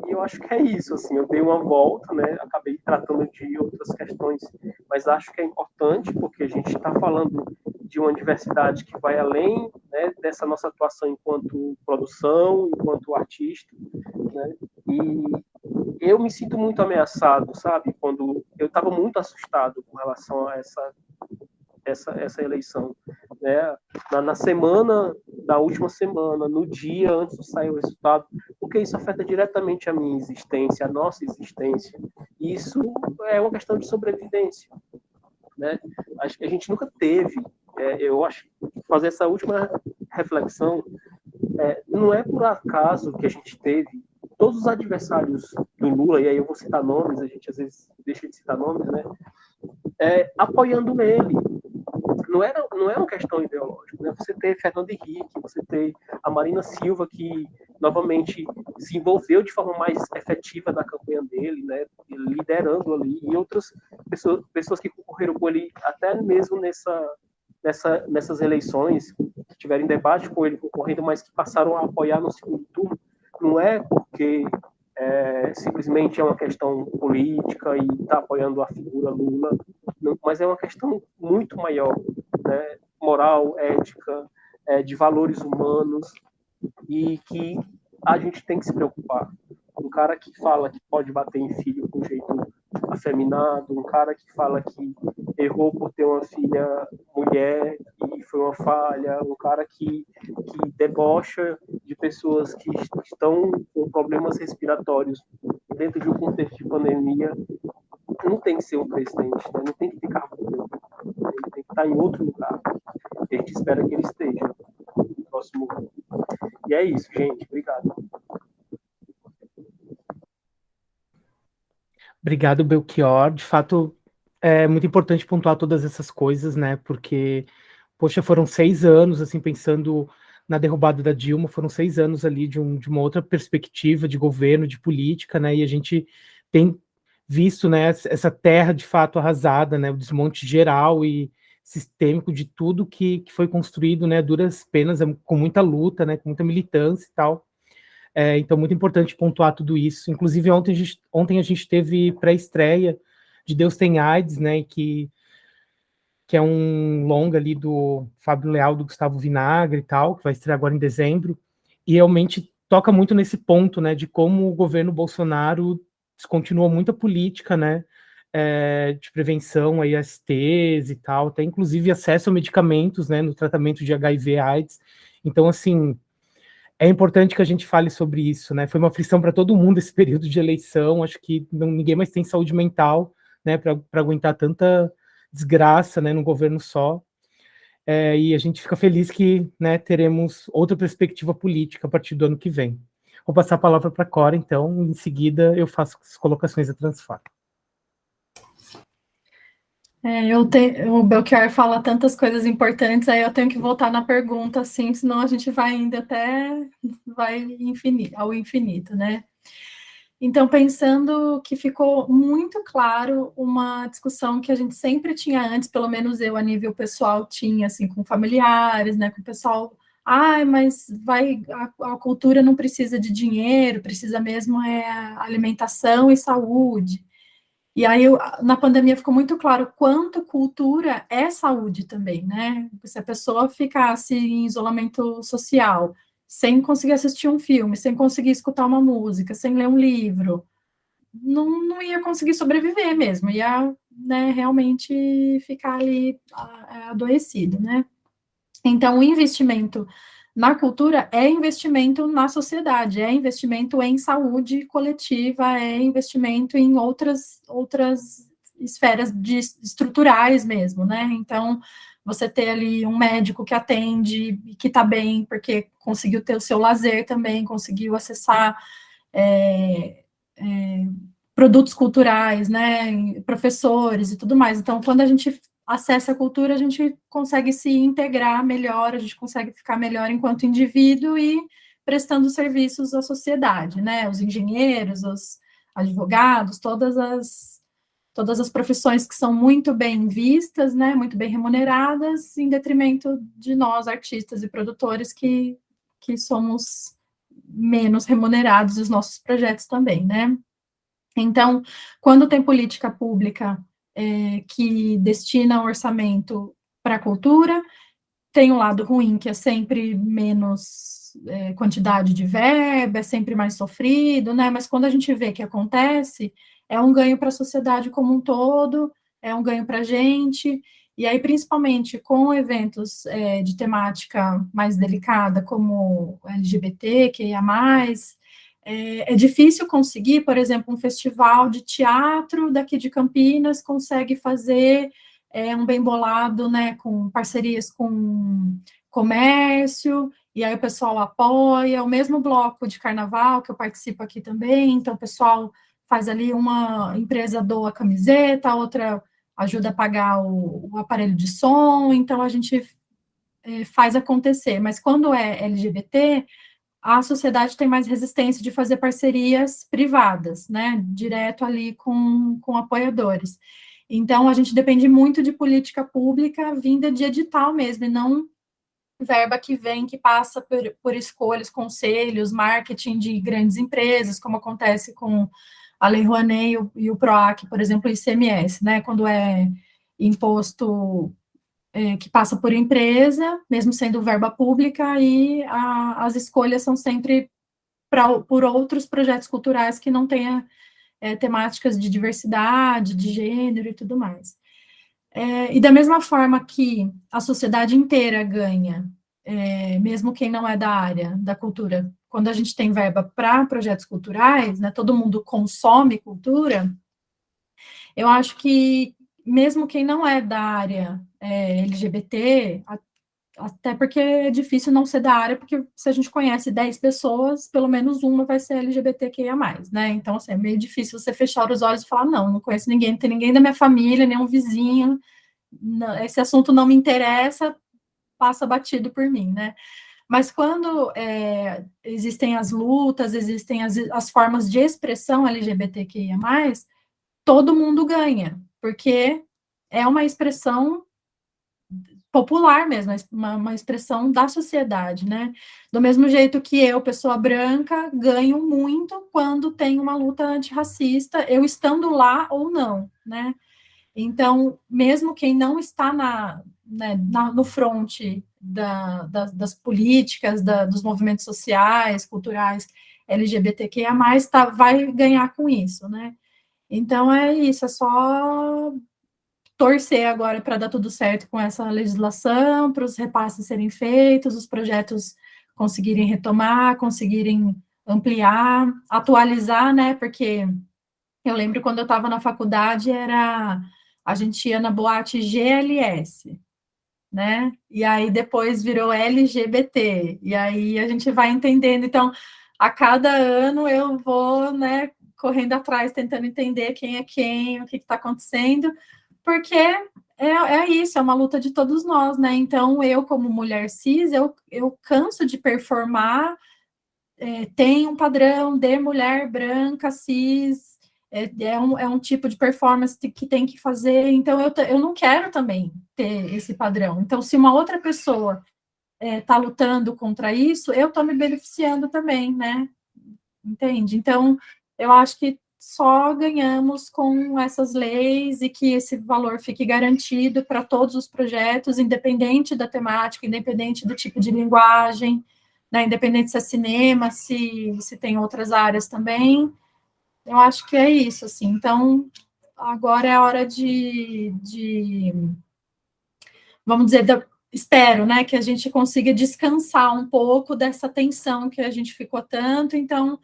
E eu acho que é isso, assim, eu dei uma volta, né? Acabei tratando de outras questões, mas acho que é importante porque a gente está falando de uma diversidade que vai além, né, dessa nossa atuação enquanto produção, enquanto artista, né? E eu me sinto muito ameaçado, sabe? Quando eu estava muito assustado com relação a essa eleição, né? Na semana da última semana, no dia antes de sair o resultado, porque isso afeta diretamente a minha existência, a nossa existência. E isso é uma questão de sobrevivência, né? Acho que a gente nunca teve, eu acho, fazer essa última reflexão, não é por acaso que a gente teve todos os adversários do Lula, e aí eu vou citar nomes, a gente às vezes deixa de citar nomes, né? Apoiando ele. Não é uma questão ideológica, né? Você ter Fernando Henrique, você ter a Marina Silva, que novamente se envolveu de forma mais efetiva na campanha dele, né? Liderando ali, e outras pessoas que concorreram com ele até mesmo nessas eleições, que tiveram debate com ele concorrendo, mas que passaram a apoiar no segundo turno. Não é porque simplesmente é uma questão política e está apoiando a figura Lula, não, mas é uma questão muito maior, né? Moral, ética, de valores humanos, e que a gente tem que se preocupar. Um cara que fala que pode bater em filho com jeito afeminado, um cara que fala que errou por ter uma filha mulher e foi uma falha, um cara que debocha de pessoas que estão com problemas respiratórios dentro de um contexto de pandemia, não tem que ser um presidente, né? Não tem que ter cargo público, ele tem que estar em outro lugar. A gente espera que ele esteja no próximo ano. E é isso, gente. Obrigado. Obrigado, Belchior. De fato, é muito importante pontuar todas essas coisas, né? Porque, poxa, foram 6 anos, assim, pensando na derrubada da Dilma, foram 6 anos ali de uma outra perspectiva de governo, de política, né? E a gente tem visto, né, essa terra de fato arrasada, né? O desmonte geral e sistêmico de tudo que foi construído, né? Duras penas, com muita luta, né? Com muita militância e tal. Então, muito importante pontuar tudo isso. Inclusive, ontem a gente teve pré-estreia de Deus Tem AIDS, né, que é um longa ali do Fábio Leal, do Gustavo Vinagre e tal, que vai estrear agora em dezembro, e realmente toca muito nesse ponto, né, de como o governo Bolsonaro descontinuou muita política, né, de prevenção a ISTs e tal, até inclusive acesso a medicamentos, né, no tratamento de HIV/AIDS. Então, assim, é importante que a gente fale sobre isso, né? Foi uma aflição para todo mundo esse período de eleição. Acho que ninguém mais tem saúde mental, né, para aguentar tanta desgraça, né, num governo só. E a gente fica feliz que, né, teremos outra perspectiva política a partir do ano que vem. Vou passar a palavra para a Cora, então, em seguida eu faço as colocações da Transfar. O Belchior fala tantas coisas importantes, aí eu tenho que voltar na pergunta, assim, senão a gente vai indo ao infinito, né? Então, pensando que ficou muito claro uma discussão que a gente sempre tinha antes, pelo menos eu, a nível pessoal, tinha, assim, com familiares, né, com o pessoal, mas a cultura não precisa de dinheiro, precisa mesmo alimentação e saúde. E aí, na pandemia, ficou muito claro quanto cultura é saúde também, né? Se a pessoa ficasse em isolamento social, sem conseguir assistir um filme, sem conseguir escutar uma música, sem ler um livro, não ia conseguir sobreviver mesmo, ia, né, realmente ficar ali adoecido, né? Então, o investimento na cultura é investimento na sociedade, é investimento em saúde coletiva, é investimento em outras esferas estruturais mesmo, né? Então, você ter ali um médico que atende, que está bem, porque conseguiu ter o seu lazer também, conseguiu acessar produtos culturais, né? Professores e tudo mais. Então, quando a gente acessa a cultura, a gente consegue se integrar melhor, a gente consegue ficar melhor enquanto indivíduo e prestando serviços à sociedade, né? Os engenheiros, os advogados, todas as profissões que são muito bem vistas, né? Muito bem remuneradas, em detrimento de nós, artistas e produtores, que somos menos remunerados, os nossos projetos também, né? Então, quando tem política pública que destina orçamento para a cultura, tem um lado ruim, que é sempre menos quantidade de verba, é sempre mais sofrido, né? Mas quando a gente vê que acontece, é um ganho para a sociedade como um todo, é um ganho para a gente, e aí, principalmente com eventos de temática mais delicada, como LGBT, que é mais, É difícil conseguir, por exemplo, um festival de teatro daqui de Campinas consegue fazer um bem bolado, né, com parcerias com comércio, e aí o pessoal apoia, o mesmo bloco de carnaval que eu participo aqui também, então o pessoal faz ali, uma empresa doa camiseta, a outra ajuda a pagar o aparelho de som, então a gente faz acontecer, mas quando é LGBT, a sociedade tem mais resistência de fazer parcerias privadas, né, direto ali com apoiadores. Então, a gente depende muito de política pública vinda de edital mesmo, e não verba que vem, que passa por escolhas, conselhos, marketing de grandes empresas, como acontece com a Lei Rouanet e o PROAC, por exemplo, o ICMS, né, quando é imposto que passa por empresa, mesmo sendo verba pública, e as escolhas são sempre por outros projetos culturais que não tenha temáticas de diversidade, de gênero e tudo mais. E da mesma forma que a sociedade inteira ganha, mesmo quem não é da área da cultura, quando a gente tem verba para projetos culturais, né, todo mundo consome cultura, eu acho que mesmo quem não é da área LGBT, até porque é difícil não ser da área, porque se a gente conhece 10 pessoas, pelo menos uma vai ser LGBTQIA+, né? Então, assim, é meio difícil você fechar os olhos e falar, não conheço ninguém, não tem ninguém da minha família, nenhum vizinho, não, esse assunto não me interessa, passa batido por mim, né? Mas quando existem as lutas, existem as formas de expressão LGBTQIA+, todo mundo ganha, porque é uma expressão popular mesmo, uma expressão da sociedade, né? Do mesmo jeito que eu, pessoa branca, ganho muito quando tem uma luta antirracista, eu estando lá ou não, né? Então, mesmo quem não está no fronte das políticas, dos movimentos sociais, culturais, LGBTQIA+, vai ganhar com isso, né? Então, é isso, é só torcer agora para dar tudo certo com essa legislação, para os repasses serem feitos, os projetos conseguirem retomar, conseguirem ampliar, atualizar, né? Porque eu lembro quando eu estava na faculdade, a gente ia na boate GLS, né? E aí depois virou LGBT, e aí a gente vai entendendo. Então, a cada ano eu vou, né, correndo atrás, tentando entender quem é quem, o que está acontecendo, porque é isso, é uma luta de todos nós, né? Então, eu, como mulher cis, eu canso de performar, tem um padrão de mulher branca, cis, é um tipo de performance que tem que fazer, então eu não quero também ter esse padrão. Então, se uma outra pessoa está lutando contra isso, eu estou me beneficiando também, né? Entende? Então, eu acho que só ganhamos com essas leis e que esse valor fique garantido para todos os projetos, independente da temática, independente do tipo de linguagem, né? Independente se é cinema, se tem outras áreas também. Eu acho que é isso, assim. Então, agora é a hora vamos dizer, espero, né, que a gente consiga descansar um pouco dessa tensão que a gente ficou tanto. Então,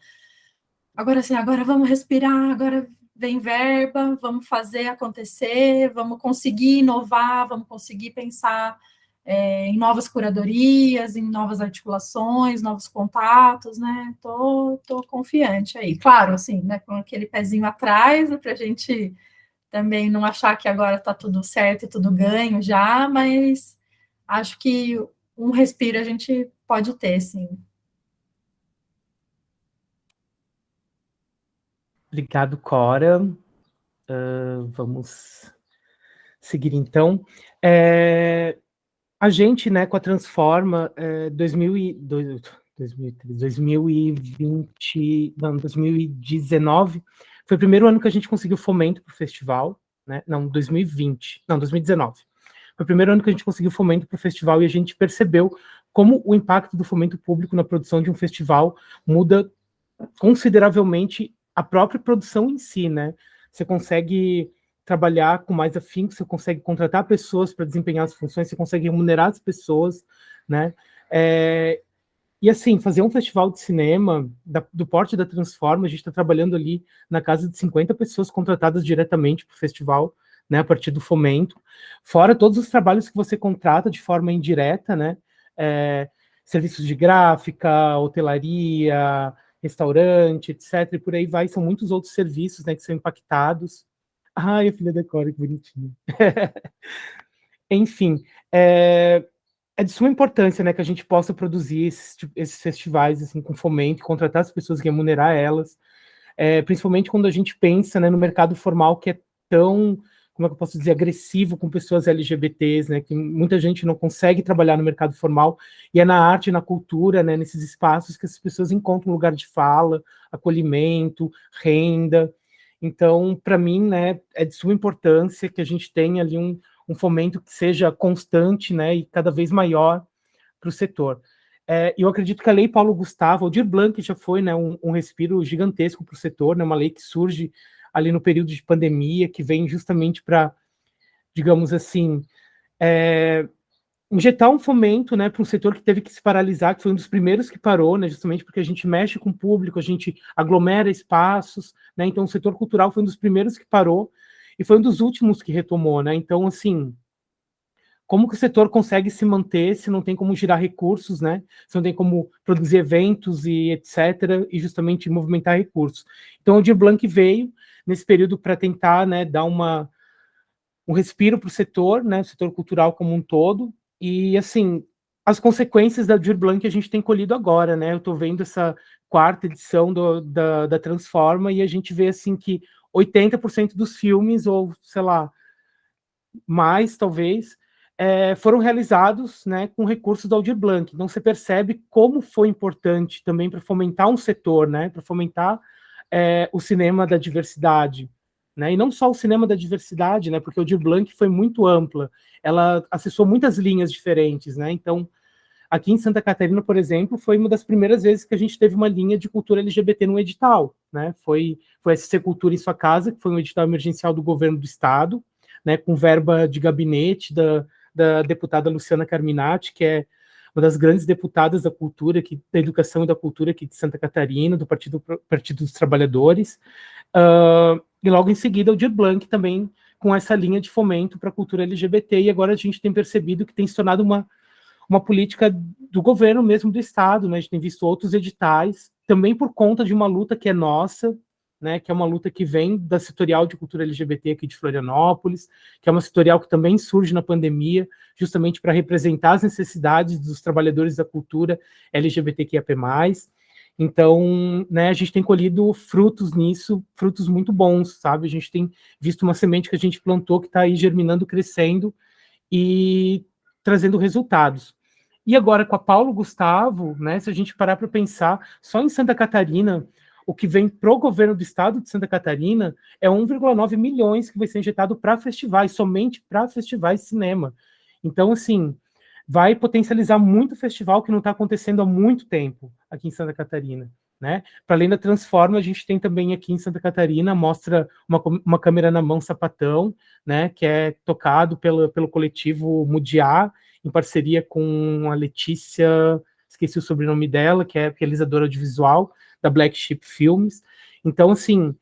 agora sim, agora vamos respirar, agora vem verba, vamos fazer acontecer, vamos conseguir inovar, vamos conseguir pensar em novas curadorias, em novas articulações, novos contatos, né? Tô confiante aí. Claro, assim, né, com aquele pezinho atrás, né, para a gente também não achar que agora está tudo certo e tudo ganho já, mas acho que um respiro a gente pode ter, sim. Obrigado, Cora. Vamos seguir, então. A gente, né, com a Transforma, 2019, foi o primeiro ano que a gente conseguiu fomento para o festival, né? Não, 2019. Foi o primeiro ano que a gente conseguiu fomento para o festival e a gente percebeu como o impacto do fomento público na produção de um festival muda consideravelmente a própria produção em si, né? Você consegue trabalhar com mais afinco, você consegue contratar pessoas para desempenhar as funções, você consegue remunerar as pessoas, né? E assim, fazer um festival de cinema do porte da Transforma, a gente está trabalhando ali na casa de 50 pessoas contratadas diretamente para o festival, né, a partir do fomento, fora todos os trabalhos que você contrata de forma indireta, né, serviços de gráfica, hotelaria, restaurante, etc, e por aí vai, são muitos outros serviços, né, que são impactados. Ai, a filha da Cora, que bonitinha. Enfim, é de suma importância, né, que a gente possa produzir esses festivais assim, com fomento, contratar as pessoas e remunerar elas, principalmente quando a gente pensa, né, no mercado formal que é tão, como é que eu posso dizer, agressivo com pessoas LGBTs, né, que muita gente não consegue trabalhar no mercado formal, e é na arte, na cultura, né, nesses espaços que as pessoas encontram lugar de fala, acolhimento, renda. Então, para mim, né, é de suma importância que a gente tenha ali um fomento que seja constante, né, e cada vez maior para o setor. Eu acredito que a Lei Paulo Gustavo, Aldir Blanc já foi, né, um respiro gigantesco para o setor, né, uma lei que surge ali no período de pandemia, que vem justamente para, digamos assim, injetar um fomento, né, para um setor que teve que se paralisar, que foi um dos primeiros que parou, né, justamente porque a gente mexe com o público, a gente aglomera espaços, né, então o setor cultural foi um dos primeiros que parou e foi um dos últimos que retomou, né, então, assim, como que o setor consegue se manter se não tem como girar recursos, né, se não tem como produzir eventos e etc, e justamente movimentar recursos. Então, o Aldir Blanc veio nesse período para tentar, né, dar um respiro para o setor, né, o setor cultural como um todo, e, assim, as consequências da Aldir Blanc a gente tem colhido agora, né, eu estou vendo essa quarta edição da Transforma, e a gente vê, assim, que 80% dos filmes, ou, sei lá, mais, talvez, foram realizados, né, com recursos da Aldir Blanc. Então, você percebe como foi importante também para fomentar um setor, né, para fomentar o cinema da diversidade, né, e não só o cinema da diversidade, né, porque a Aldir Blanc foi muito ampla, ela acessou muitas linhas diferentes, né, então, aqui em Santa Catarina, por exemplo, foi uma das primeiras vezes que a gente teve uma linha de cultura LGBT no edital, né, foi a SC Cultura em Sua Casa, que foi um edital emergencial do governo do estado, né, com verba de gabinete da deputada Luciana Carminati, que é uma das grandes deputadas da cultura, da educação e da cultura aqui de Santa Catarina, do Partido dos Trabalhadores, e logo em seguida o Aldir Blanc também com essa linha de fomento para a cultura LGBT, e agora a gente tem percebido que tem se tornado uma política do governo mesmo do Estado, né? A gente tem visto outros editais, também por conta de uma luta que é nossa, né, que é uma luta que vem da Setorial de Cultura LGBT aqui de Florianópolis, que é uma setorial que também surge na pandemia, justamente para representar as necessidades dos trabalhadores da cultura LGBTQIAP+. Então, né, a gente tem colhido frutos nisso, frutos muito bons, sabe? A gente tem visto uma semente que a gente plantou que está aí germinando, crescendo e trazendo resultados. E agora com a Paulo Gustavo, né, se a gente parar para pensar, só em Santa Catarina, o que vem para o governo do estado de Santa Catarina é 1,9 milhões que vai ser injetado para festivais, somente para festivais de cinema. Então, assim, vai potencializar muito festival que não está acontecendo há muito tempo aqui em Santa Catarina. Né? Para além da Transforma, a gente tem também aqui em Santa Catarina, mostra uma câmera na mão Sapatão, né, que é tocado pelo coletivo Mudiá, em parceria com a Letícia, esqueci o sobrenome dela, que é realizadora audiovisual da Black Sheep Filmes. Então, assim,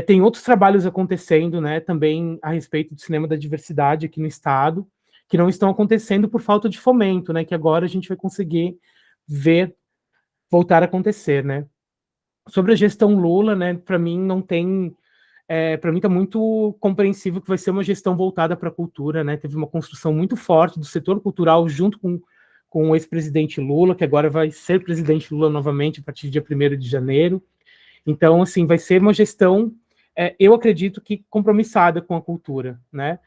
tem outros trabalhos acontecendo, né, também a respeito do cinema da diversidade aqui no estado, que não estão acontecendo por falta de fomento, né, que agora a gente vai conseguir ver voltar a acontecer, né. Sobre a gestão Lula, né, para mim não tem, para mim está muito compreensível que vai ser uma gestão voltada para a cultura, né, teve uma construção muito forte do setor cultural junto com o ex-presidente Lula, que agora vai ser presidente Lula novamente a partir do dia 1º de janeiro. Então, assim, vai ser uma gestão, eu acredito que compromissada com a cultura, né?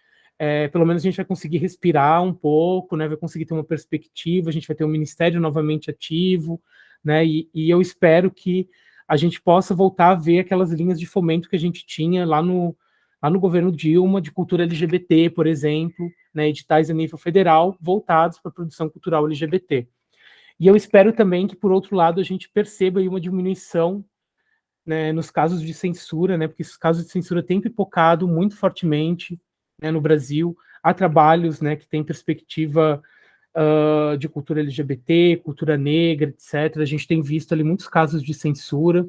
Pelo menos a gente vai conseguir respirar um pouco, né? Vai conseguir ter uma perspectiva, a gente vai ter um ministério novamente ativo, né? E eu espero que a gente possa voltar a ver aquelas linhas de fomento que a gente tinha lá no governo Dilma, de cultura LGBT, por exemplo, né, editais a nível federal voltados para a produção cultural LGBT. E eu espero também que, por outro lado, a gente perceba aí uma diminuição, né, nos casos de censura, né, porque esses casos de censura têm pipocado muito fortemente, né, no Brasil. Há trabalhos, né, que têm perspectiva de cultura LGBT, cultura negra, etc. A gente tem visto ali muitos casos de censura.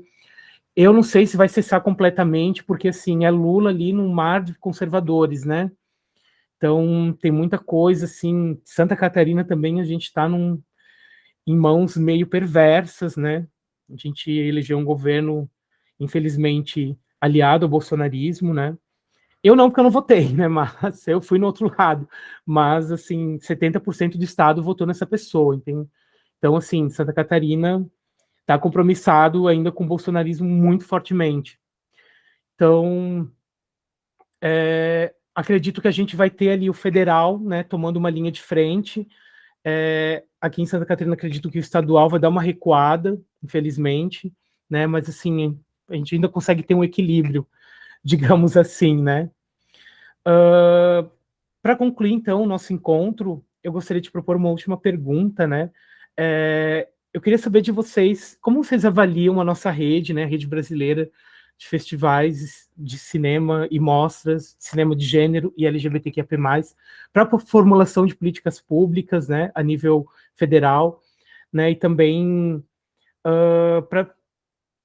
Eu não sei se vai cessar completamente, porque, assim, é Lula ali num mar de conservadores, né? Então, tem muita coisa, assim, Santa Catarina também a gente está em mãos meio perversas, né? A gente elegeu um governo, infelizmente, aliado ao bolsonarismo, né? Eu não, porque eu não votei, né? Mas eu fui no outro lado. Mas, assim, 70% do estado votou nessa pessoa. Então, assim, Santa Catarina está compromissado ainda com o bolsonarismo muito fortemente. Então, acredito que a gente vai ter ali o federal, né, tomando uma linha de frente. Aqui em Santa Catarina, acredito que o estadual vai dar uma recuada, infelizmente, né? Mas, assim, a gente ainda consegue ter um equilíbrio, digamos assim, né? Para concluir, então, o nosso encontro, eu gostaria de propor uma última pergunta, né? Eu queria saber de vocês, como vocês avaliam a nossa rede, né, a rede brasileira de festivais de cinema e mostras, de cinema de gênero e LGBTQIA+, para a formulação de políticas públicas, né, a nível federal, né, e também para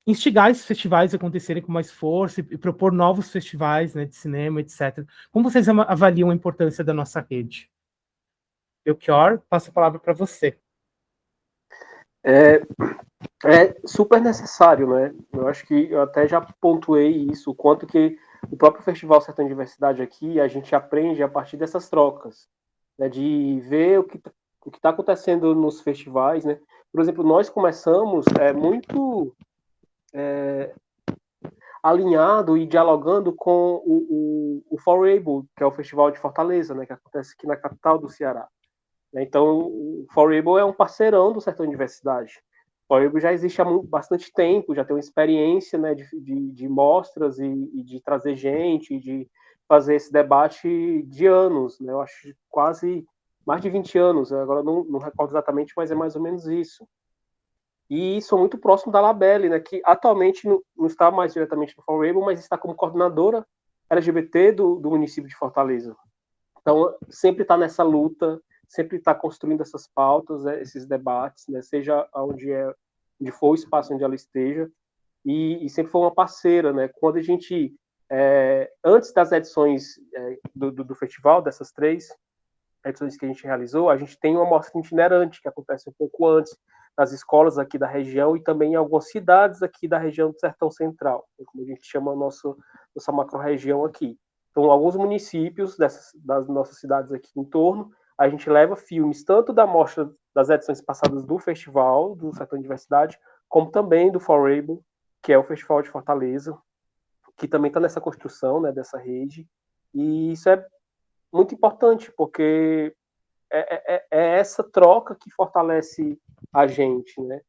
instigar esses festivais a acontecerem com mais força e propor novos festivais, né, de cinema, etc. Como vocês avaliam a importância da nossa rede? Belchior, passo a palavra para você. É super necessário, né? Eu acho que eu até já pontuei isso, o quanto que o próprio Festival Sertão Diversidade aqui, a gente aprende a partir dessas trocas, né? De ver o que está acontecendo nos festivais, né? Por exemplo, nós começamos muito alinhado e dialogando com o Forable, que é o Festival de Fortaleza, né? Que acontece aqui na capital do Ceará. Então, o Forable é um parceirão do Sertão Diversidade. O Forable já existe há bastante tempo, já tem uma experiência, né, de mostras e de trazer gente, de fazer esse debate de anos, né? Eu acho quase mais de 20 anos, agora não recordo exatamente, mas é mais ou menos isso. E sou muito próximo da Labelle, né, que atualmente não está mais diretamente no Forable, mas está como coordenadora LGBT do município de Fortaleza. Então, sempre está nessa luta, sempre está construindo essas pautas, né, esses debates, né, seja onde for o espaço onde ela esteja, e sempre foi uma parceira, né? Quando a gente, antes das edições do festival, dessas 3 edições que a gente realizou, a gente tem uma mostra itinerante que acontece um pouco antes nas escolas aqui da região e também em algumas cidades aqui da região do Sertão Central, como a gente chama a nossa macro-região aqui. Então, alguns municípios das nossas cidades aqui em torno, a gente leva filmes tanto da mostra das edições passadas do festival, do Sertão Diversidade, como também do Forable, que é o Festival de Fortaleza, que também está nessa construção, né, dessa rede. E isso é muito importante, porque é essa troca que fortalece a gente, né?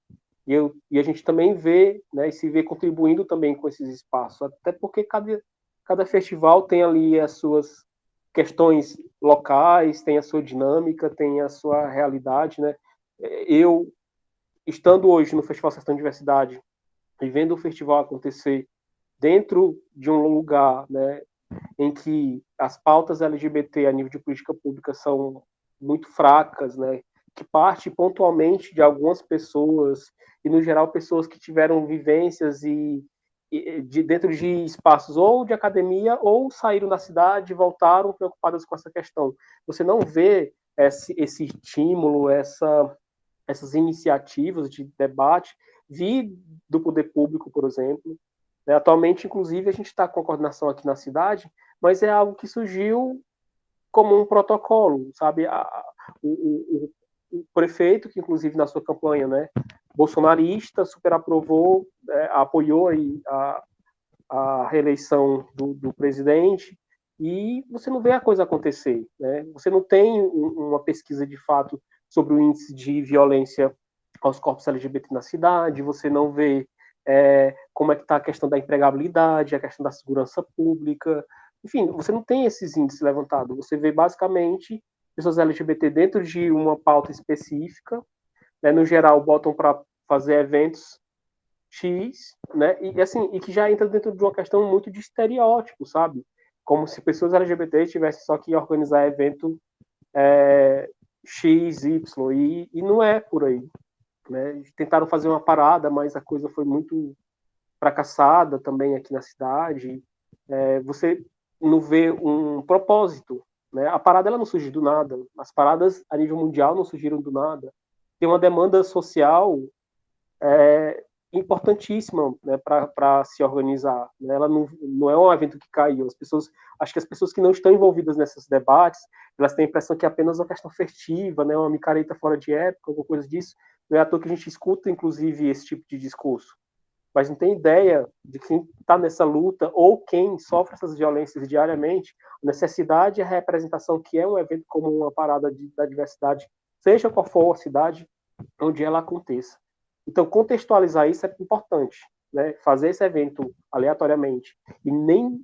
E a gente também vê, né, e se vê contribuindo também com esses espaços, até porque cada festival tem ali as suas questões locais, tem a sua dinâmica, tem a sua realidade, né? Eu, estando hoje no Festival Sertão Diversidade e vendo o festival acontecer dentro de um lugar, né, em que as pautas LGBT a nível de política pública são muito fracas, né, que parte pontualmente de algumas pessoas e no geral pessoas que tiveram vivências dentro de espaços ou de academia ou saíram da cidade e voltaram preocupadas com essa questão. Você não vê esse estímulo, essas iniciativas de debate vir do poder público, por exemplo. Atualmente, inclusive, a gente está com a coordenação aqui na cidade, mas é algo que surgiu como um protocolo, sabe? O prefeito, que inclusive na sua campanha, né, bolsonarista, super aprovou, apoiou aí a reeleição do presidente, e você não vê a coisa acontecer, né? Você não tem uma pesquisa de fato sobre o índice de violência aos corpos LGBT na cidade, você não vê como é que está a questão da empregabilidade, a questão da segurança pública, enfim, você não tem esses índices levantados, você vê basicamente pessoas LGBT dentro de uma pauta específica, né, no geral botam para fazer eventos X, né, e assim, e que já entra dentro de uma questão muito de estereótipo, sabe? Como se pessoas LGBT tivessem só que organizar evento X, Y, e não é por aí. Né? Tentaram fazer uma parada, mas a coisa foi muito fracassada também aqui na cidade. Você não vê um propósito. Né? A parada ela não surgiu do nada. As paradas a nível mundial não surgiram do nada. Tem uma demanda social importantíssima, né, para se organizar. Né? Ela não é um evento que caiu. Acho que as pessoas que não estão envolvidas nesses debates, elas têm a impressão que é apenas uma questão festiva, né, uma micareta fora de época, alguma coisa disso. Não é à toa que a gente escuta, inclusive, esse tipo de discurso. Mas não tem ideia de quem está nessa luta ou quem sofre essas violências diariamente, a necessidade e a representação que é um evento como uma parada da diversidade, seja qual for a cidade onde ela aconteça. Então, contextualizar isso é importante, né? Fazer esse evento aleatoriamente e nem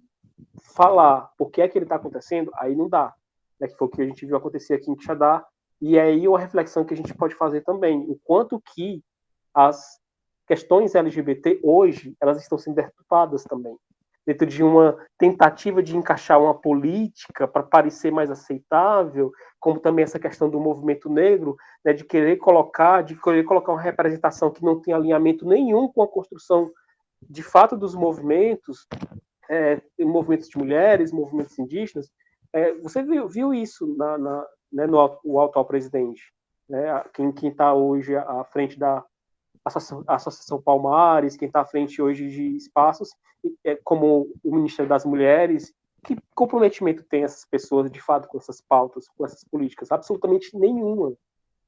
falar por que é que ele está acontecendo, aí não dá. Né? Que foi o que a gente viu acontecer aqui em Quixadá, e aí uma reflexão que a gente pode fazer também, o quanto que as questões LGBT hoje, elas estão sendo deturpadas também, dentro de uma tentativa de encaixar uma política para parecer mais aceitável, como também essa questão do movimento negro, né, de querer colocar uma representação que não tem alinhamento nenhum com a construção de fato dos movimentos, movimentos de mulheres, movimentos indígenas. Você viu isso né, no atual presidente, né, quem está hoje à frente da Associação Palmares, quem está à frente hoje de espaços, como o Ministério das Mulheres. Que comprometimento tem essas pessoas, de fato, com essas pautas, com essas políticas? Absolutamente nenhuma.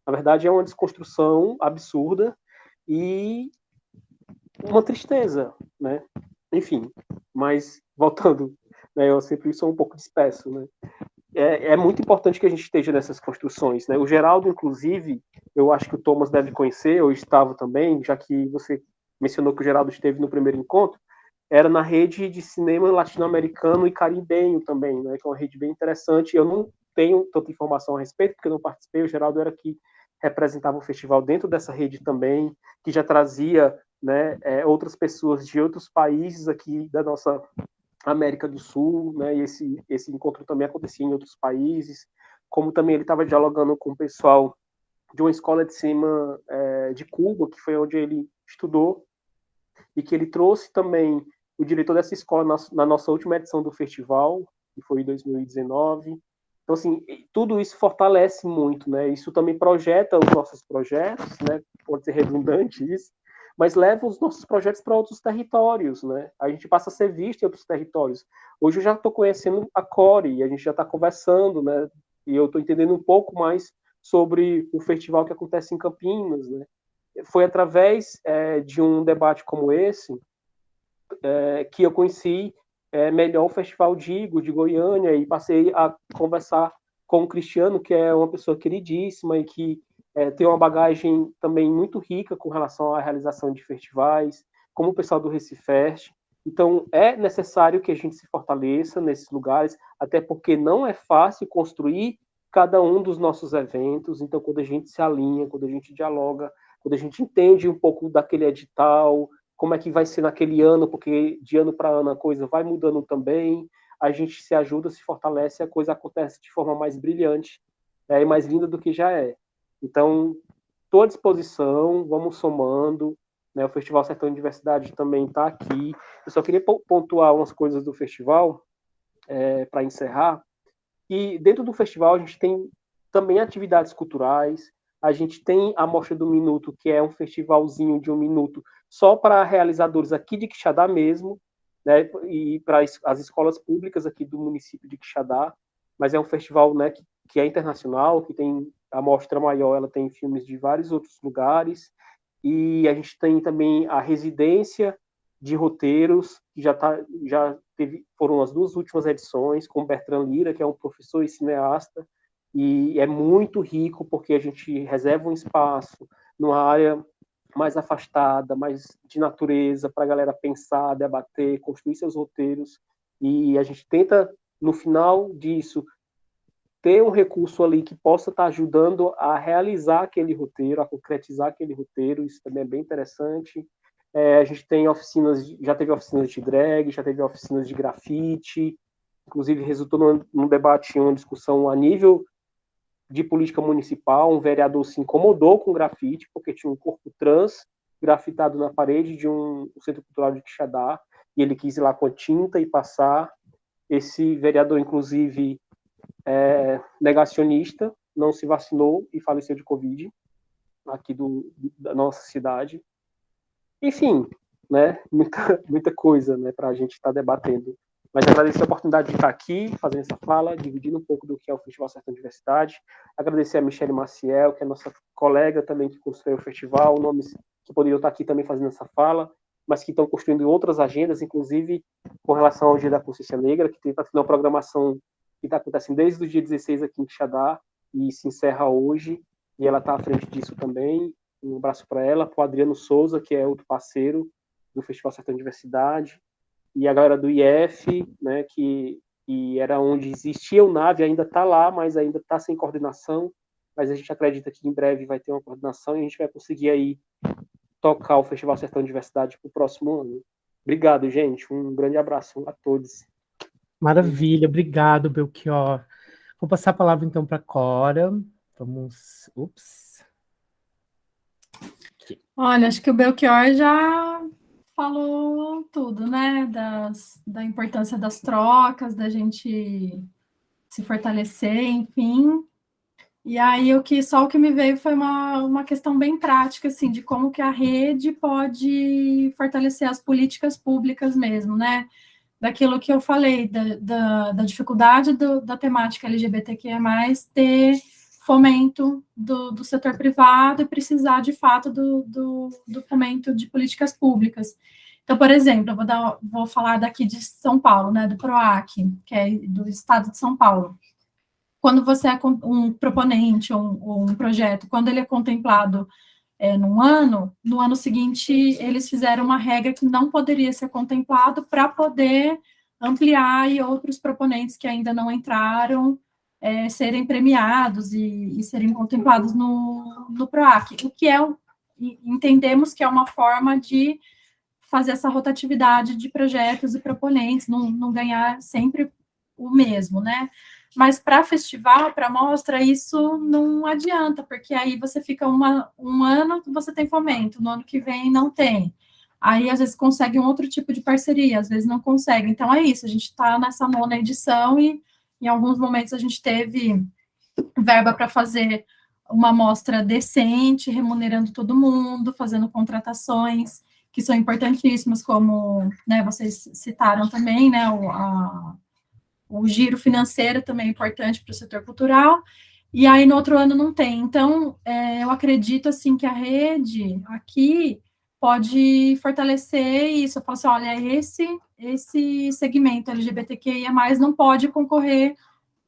Na verdade, é uma desconstrução absurda e uma tristeza, né? Enfim, mas voltando, né, eu sempre sou um pouco disperso, né? É muito importante que a gente esteja nessas construções, né? O Geraldo, inclusive, eu acho que o Thomas deve conhecer, ou estava também, já que você mencionou que o Geraldo esteve no primeiro encontro, era na rede de cinema latino-americano e caribenho também, né? Que é uma rede bem interessante. Eu não tenho tanta informação a respeito, porque eu não participei. O Geraldo era que representava o festival dentro dessa rede também, que já trazia, né, outras pessoas de outros países aqui da nossa América do Sul, né? E esse encontro também acontecia em outros países, como também ele estava dialogando com o pessoal de uma escola de cinema de Cuba, que foi onde ele estudou, e que ele trouxe também o diretor dessa escola na nossa última edição do festival, que foi em 2019. Então, assim, tudo isso fortalece muito, né? Isso também projeta os nossos projetos, né? Pode ser redundante isso, mas leva os nossos projetos para outros territórios, né? A gente passa a ser visto em outros territórios. Hoje eu já estou conhecendo a Core, e a gente já está conversando, né? E eu estou entendendo um pouco mais sobre o festival que acontece em Campinas, né? Foi através de um debate como esse que eu conheci melhor o Festival Digo, de Goiânia, e passei a conversar com o Cristiano, que é uma pessoa queridíssima e que tem uma bagagem também muito rica com relação à realização de festivais, como o pessoal do Recifest. Então, é necessário que a gente se fortaleça nesses lugares, até porque não é fácil construir cada um dos nossos eventos. Então, quando a gente se alinha, quando a gente dialoga, quando a gente entende um pouco daquele edital, como é que vai ser naquele ano, porque de ano para ano a coisa vai mudando também, a gente se ajuda, se fortalece, a coisa acontece de forma mais brilhante e mais linda do que já é. Então, estou à disposição, vamos somando, né? O Festival Sertão de Diversidade também está aqui. Eu só queria pontuar umas coisas do festival, para encerrar, e dentro do festival a gente tem também atividades culturais, a gente tem a Mostra do Minuto, que é um festivalzinho de 1 minuto só para realizadores aqui de Quixadá mesmo, né, e para as escolas públicas aqui do município de Quixadá, mas é um festival, né, que é internacional, que tem a mostra maior, ela tem filmes de vários outros lugares, e a gente tem também a residência de roteiros, que foram as 2 últimas edições, com Bertrand Lira, que é um professor e cineasta, e é muito rico porque a gente reserva um espaço numa área mais afastada, mais de natureza, para a galera pensar, debater, construir seus roteiros, e a gente tenta, no final disso, ter um recurso ali que possa estar ajudando a realizar aquele roteiro, a concretizar aquele roteiro, isso também é bem interessante. A gente tem já teve oficinas de drag, já teve oficinas de grafite, inclusive resultou num debate, uma discussão a nível de política municipal, um vereador se incomodou com grafite, porque tinha um corpo trans grafitado na parede de um centro cultural de Quixadá, e ele quis ir lá com a tinta e passar. Esse vereador, inclusive, negacionista, não se vacinou e faleceu de Covid, aqui da nossa cidade. Enfim, né, muita coisa, né, para a gente estar debatendo. Mas agradecer a oportunidade de estar aqui, fazendo essa fala, dividindo um pouco do que é o Festival Sertão Diversidade. Agradecer a Michele Maciel, que é nossa colega também que construiu o festival, nomes que poderiam estar aqui também fazendo essa fala, mas que estão construindo outras agendas, inclusive com relação ao Dia da Consciência Negra, que está tendo uma programação que está acontecendo desde o dia 16 aqui em Quixadá e se encerra hoje, e ela está à frente disso também. Um abraço para ela, para o Adriano Souza, que é outro parceiro do Festival Sertão Diversidade, e a galera do IF, né, que era onde existia o NAVE, ainda está lá, mas ainda está sem coordenação, mas a gente acredita que em breve vai ter uma coordenação e a gente vai conseguir aí tocar o Festival Sertão Diversidade para o próximo ano. Obrigado, gente. Um grande abraço a todos. Maravilha, obrigado, Belchior. Vou passar a palavra então para a Cora. Vamos. Ups. Olha, acho que o Belchior já falou tudo, né? Da importância das trocas, da gente se fortalecer, enfim. E aí só o que me veio foi uma questão bem prática, assim, de como que a rede pode fortalecer as políticas públicas mesmo, né? Daquilo que eu falei, da dificuldade da temática LGBTQIA+, ter fomento do setor privado e precisar, de fato, do fomento de políticas públicas. Então, por exemplo, eu vou falar daqui de São Paulo, né, do PROAC, que é do estado de São Paulo. Quando você é um proponente ou um projeto, quando ele é contemplado num ano, no ano seguinte eles fizeram uma regra que não poderia ser contemplado para poder ampliar e outros proponentes que ainda não entraram serem premiados e serem contemplados no PROAC, o que entendemos que é uma forma de fazer essa rotatividade de projetos e proponentes, não ganhar sempre o mesmo, né? Mas para festival, para mostra, isso não adianta, porque aí você fica um ano, você tem fomento, no ano que vem não tem. Aí, às vezes, consegue um outro tipo de parceria, às vezes não consegue. Então, é isso, a gente está nessa 9ª edição e, em alguns momentos, a gente teve verba para fazer uma mostra decente, remunerando todo mundo, fazendo contratações que são importantíssimas, como, né, vocês citaram também, né, o giro financeiro também é importante para o setor cultural, e aí no outro ano não tem. Então, eu acredito, assim, que a rede aqui pode fortalecer isso. Eu falo assim, olha, esse segmento LGBTQIA+, não pode concorrer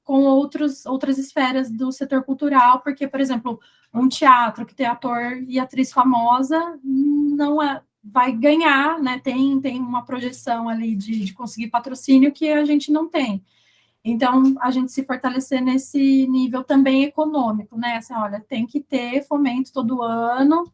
com outras esferas do setor cultural, porque, por exemplo, um teatro que tem ator e atriz famosa não vai ganhar, né? Tem uma projeção ali de conseguir patrocínio que a gente não tem. Então, a gente se fortalecer nesse nível também econômico, né? Assim, olha, tem que ter fomento todo ano,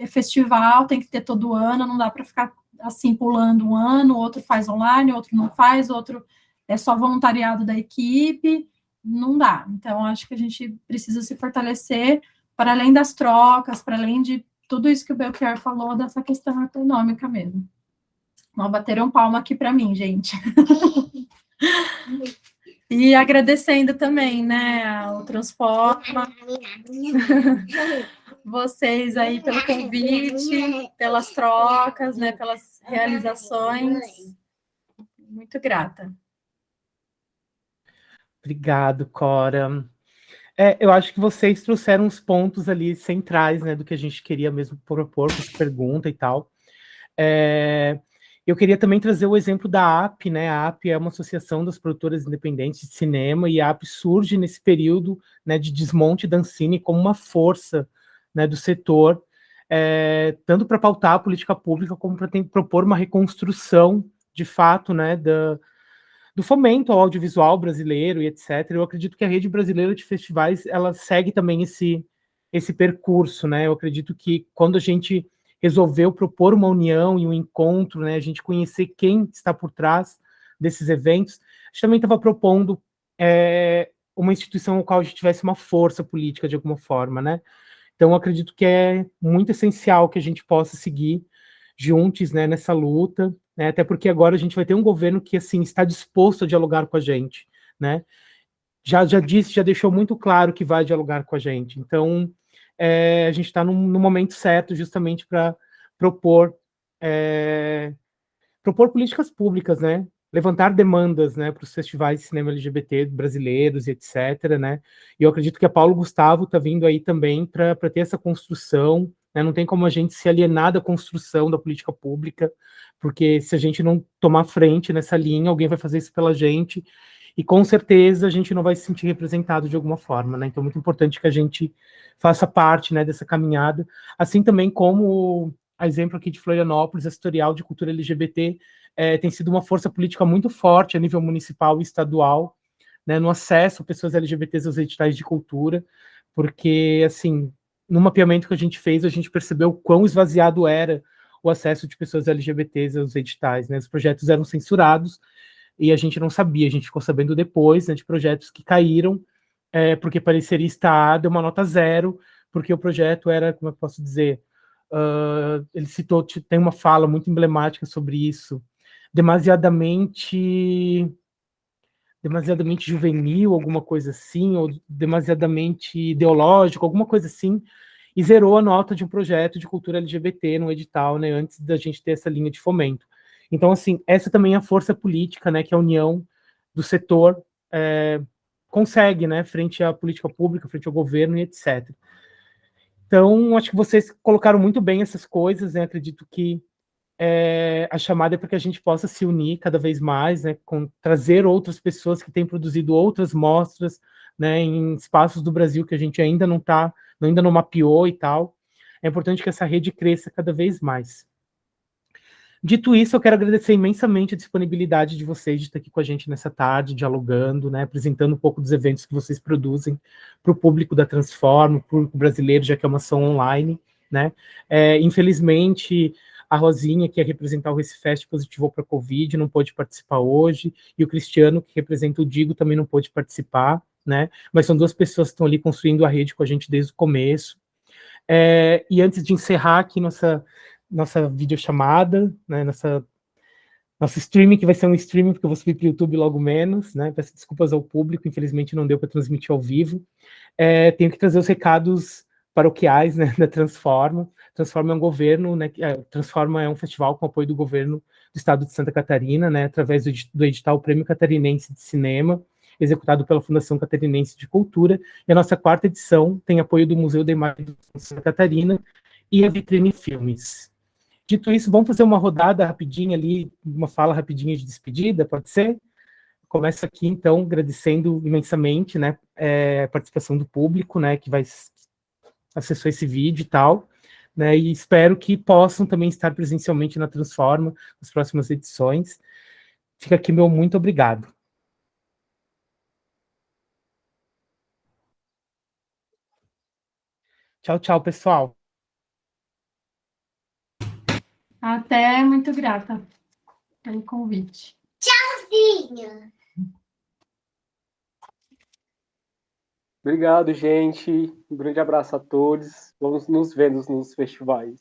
festival tem que ter todo ano, não dá para ficar assim pulando um ano, outro faz online, outro não faz, outro é só voluntariado da equipe, não dá. Então, acho que a gente precisa se fortalecer para além das trocas, para além de tudo isso que o Belchior falou, dessa questão econômica mesmo. Vão bater um palmo aqui para mim, gente. E agradecendo também, né, o Transforma, vocês aí pelo convite, pelas trocas, né, pelas realizações. Muito grata. Obrigado, Cora. Eu acho que vocês trouxeram os pontos ali centrais, né, do que a gente queria mesmo propor com essa pergunta e tal. Eu queria também trazer o exemplo da AP, né? A AP é uma associação das produtoras independentes de cinema e a AP surge nesse período, né, de desmonte da Ancine como uma força, né, do setor, tanto para pautar a política pública como para propor uma reconstrução, de fato, né, do fomento ao audiovisual brasileiro e etc. Eu acredito que a rede brasileira de festivais, ela segue também esse percurso, né? Eu acredito que quando a gente resolveu propor uma união e um encontro, né, a gente conhecer quem está por trás desses eventos, a gente também estava propondo uma instituição no qual a gente tivesse uma força política de alguma forma, né? Então, eu acredito que é muito essencial que a gente possa seguir juntos, né, nessa luta, né? Até porque agora a gente vai ter um governo que, assim, está disposto a dialogar com a gente, né? Já disse, já deixou muito claro que vai dialogar com a gente. Então, a gente está no momento certo justamente para propor, propor políticas públicas, né? Levantar demandas, né, para os festivais de cinema LGBT brasileiros e etc, né? E eu acredito que a Paulo Gustavo está vindo aí também para ter essa construção, né? Não tem como a gente se alienar da construção da política pública, porque se a gente não tomar frente nessa linha, alguém vai fazer isso pela gente, e com certeza a gente não vai se sentir representado de alguma forma, né? Então é muito importante que a gente faça parte, né, dessa caminhada, assim também como a exemplo aqui de Florianópolis, a Setorial de Cultura LGBT tem sido uma força política muito forte a nível municipal e estadual, né, no acesso a pessoas LGBTs aos editais de cultura, porque, assim, no mapeamento que a gente fez, a gente percebeu quão esvaziado era o acesso de pessoas LGBTs aos editais, né, os projetos eram censurados, e a gente não sabia, a gente ficou sabendo depois, né, de projetos que caíram, porque pareceria estar, deu uma nota 0, porque o projeto era, como eu posso dizer, ele citou, tem uma fala muito emblemática sobre isso, demasiadamente juvenil, alguma coisa assim, ou demasiadamente ideológico, alguma coisa assim, e zerou a nota de um projeto de cultura LGBT no edital, né, antes da gente ter essa linha de fomento. Então, assim, essa também é a força política, né, que a união do setor consegue, né, frente à política pública, frente ao governo e etc. Então, acho que vocês colocaram muito bem essas coisas, né, acredito que a chamada é para que a gente possa se unir cada vez mais, né, trazer outras pessoas que têm produzido outras mostras, né, em espaços do Brasil que a gente ainda ainda não mapeou e tal. É importante que essa rede cresça cada vez mais. Dito isso, eu quero agradecer imensamente a disponibilidade de vocês de estar aqui com a gente nessa tarde, dialogando, né, apresentando um pouco dos eventos que vocês produzem para o público da Transforma, o público brasileiro, já que é uma ação online, né. Infelizmente, a Rosinha, que ia representar o Recifest, positivou para a Covid, não pôde participar hoje, e o Cristiano, que representa o Digo, também não pôde participar, né, mas são duas pessoas que estão ali construindo a rede com a gente desde o começo. E antes de encerrar aqui nossa videochamada, né, nosso streaming, que vai ser um streaming, porque eu vou subir para o YouTube logo menos, né, peço desculpas ao público, infelizmente não deu para transmitir ao vivo. Tenho que trazer os recados paroquiais, né, da Transforma. Transforma é um governo, né, Transforma é um festival com apoio do governo do estado de Santa Catarina, né, através do edital Prêmio Catarinense de Cinema, executado pela Fundação Catarinense de Cultura, e a nossa 4ª edição tem apoio do Museu da Imagem de Santa Catarina e a Vitrine Filmes. Dito isso, vamos fazer uma rodada rapidinha ali, uma fala rapidinha de despedida, pode ser? Começo aqui, então, agradecendo imensamente, né, a participação do público, né, que acessou esse vídeo e tal, né, e espero que possam também estar presencialmente na Transforma, nas próximas edições. Fica aqui meu muito obrigado. Tchau, tchau, pessoal. Até, muito grata pelo convite. Tchauzinho. Obrigado, gente. Um grande abraço a todos. Vamos nos vendo nos festivais.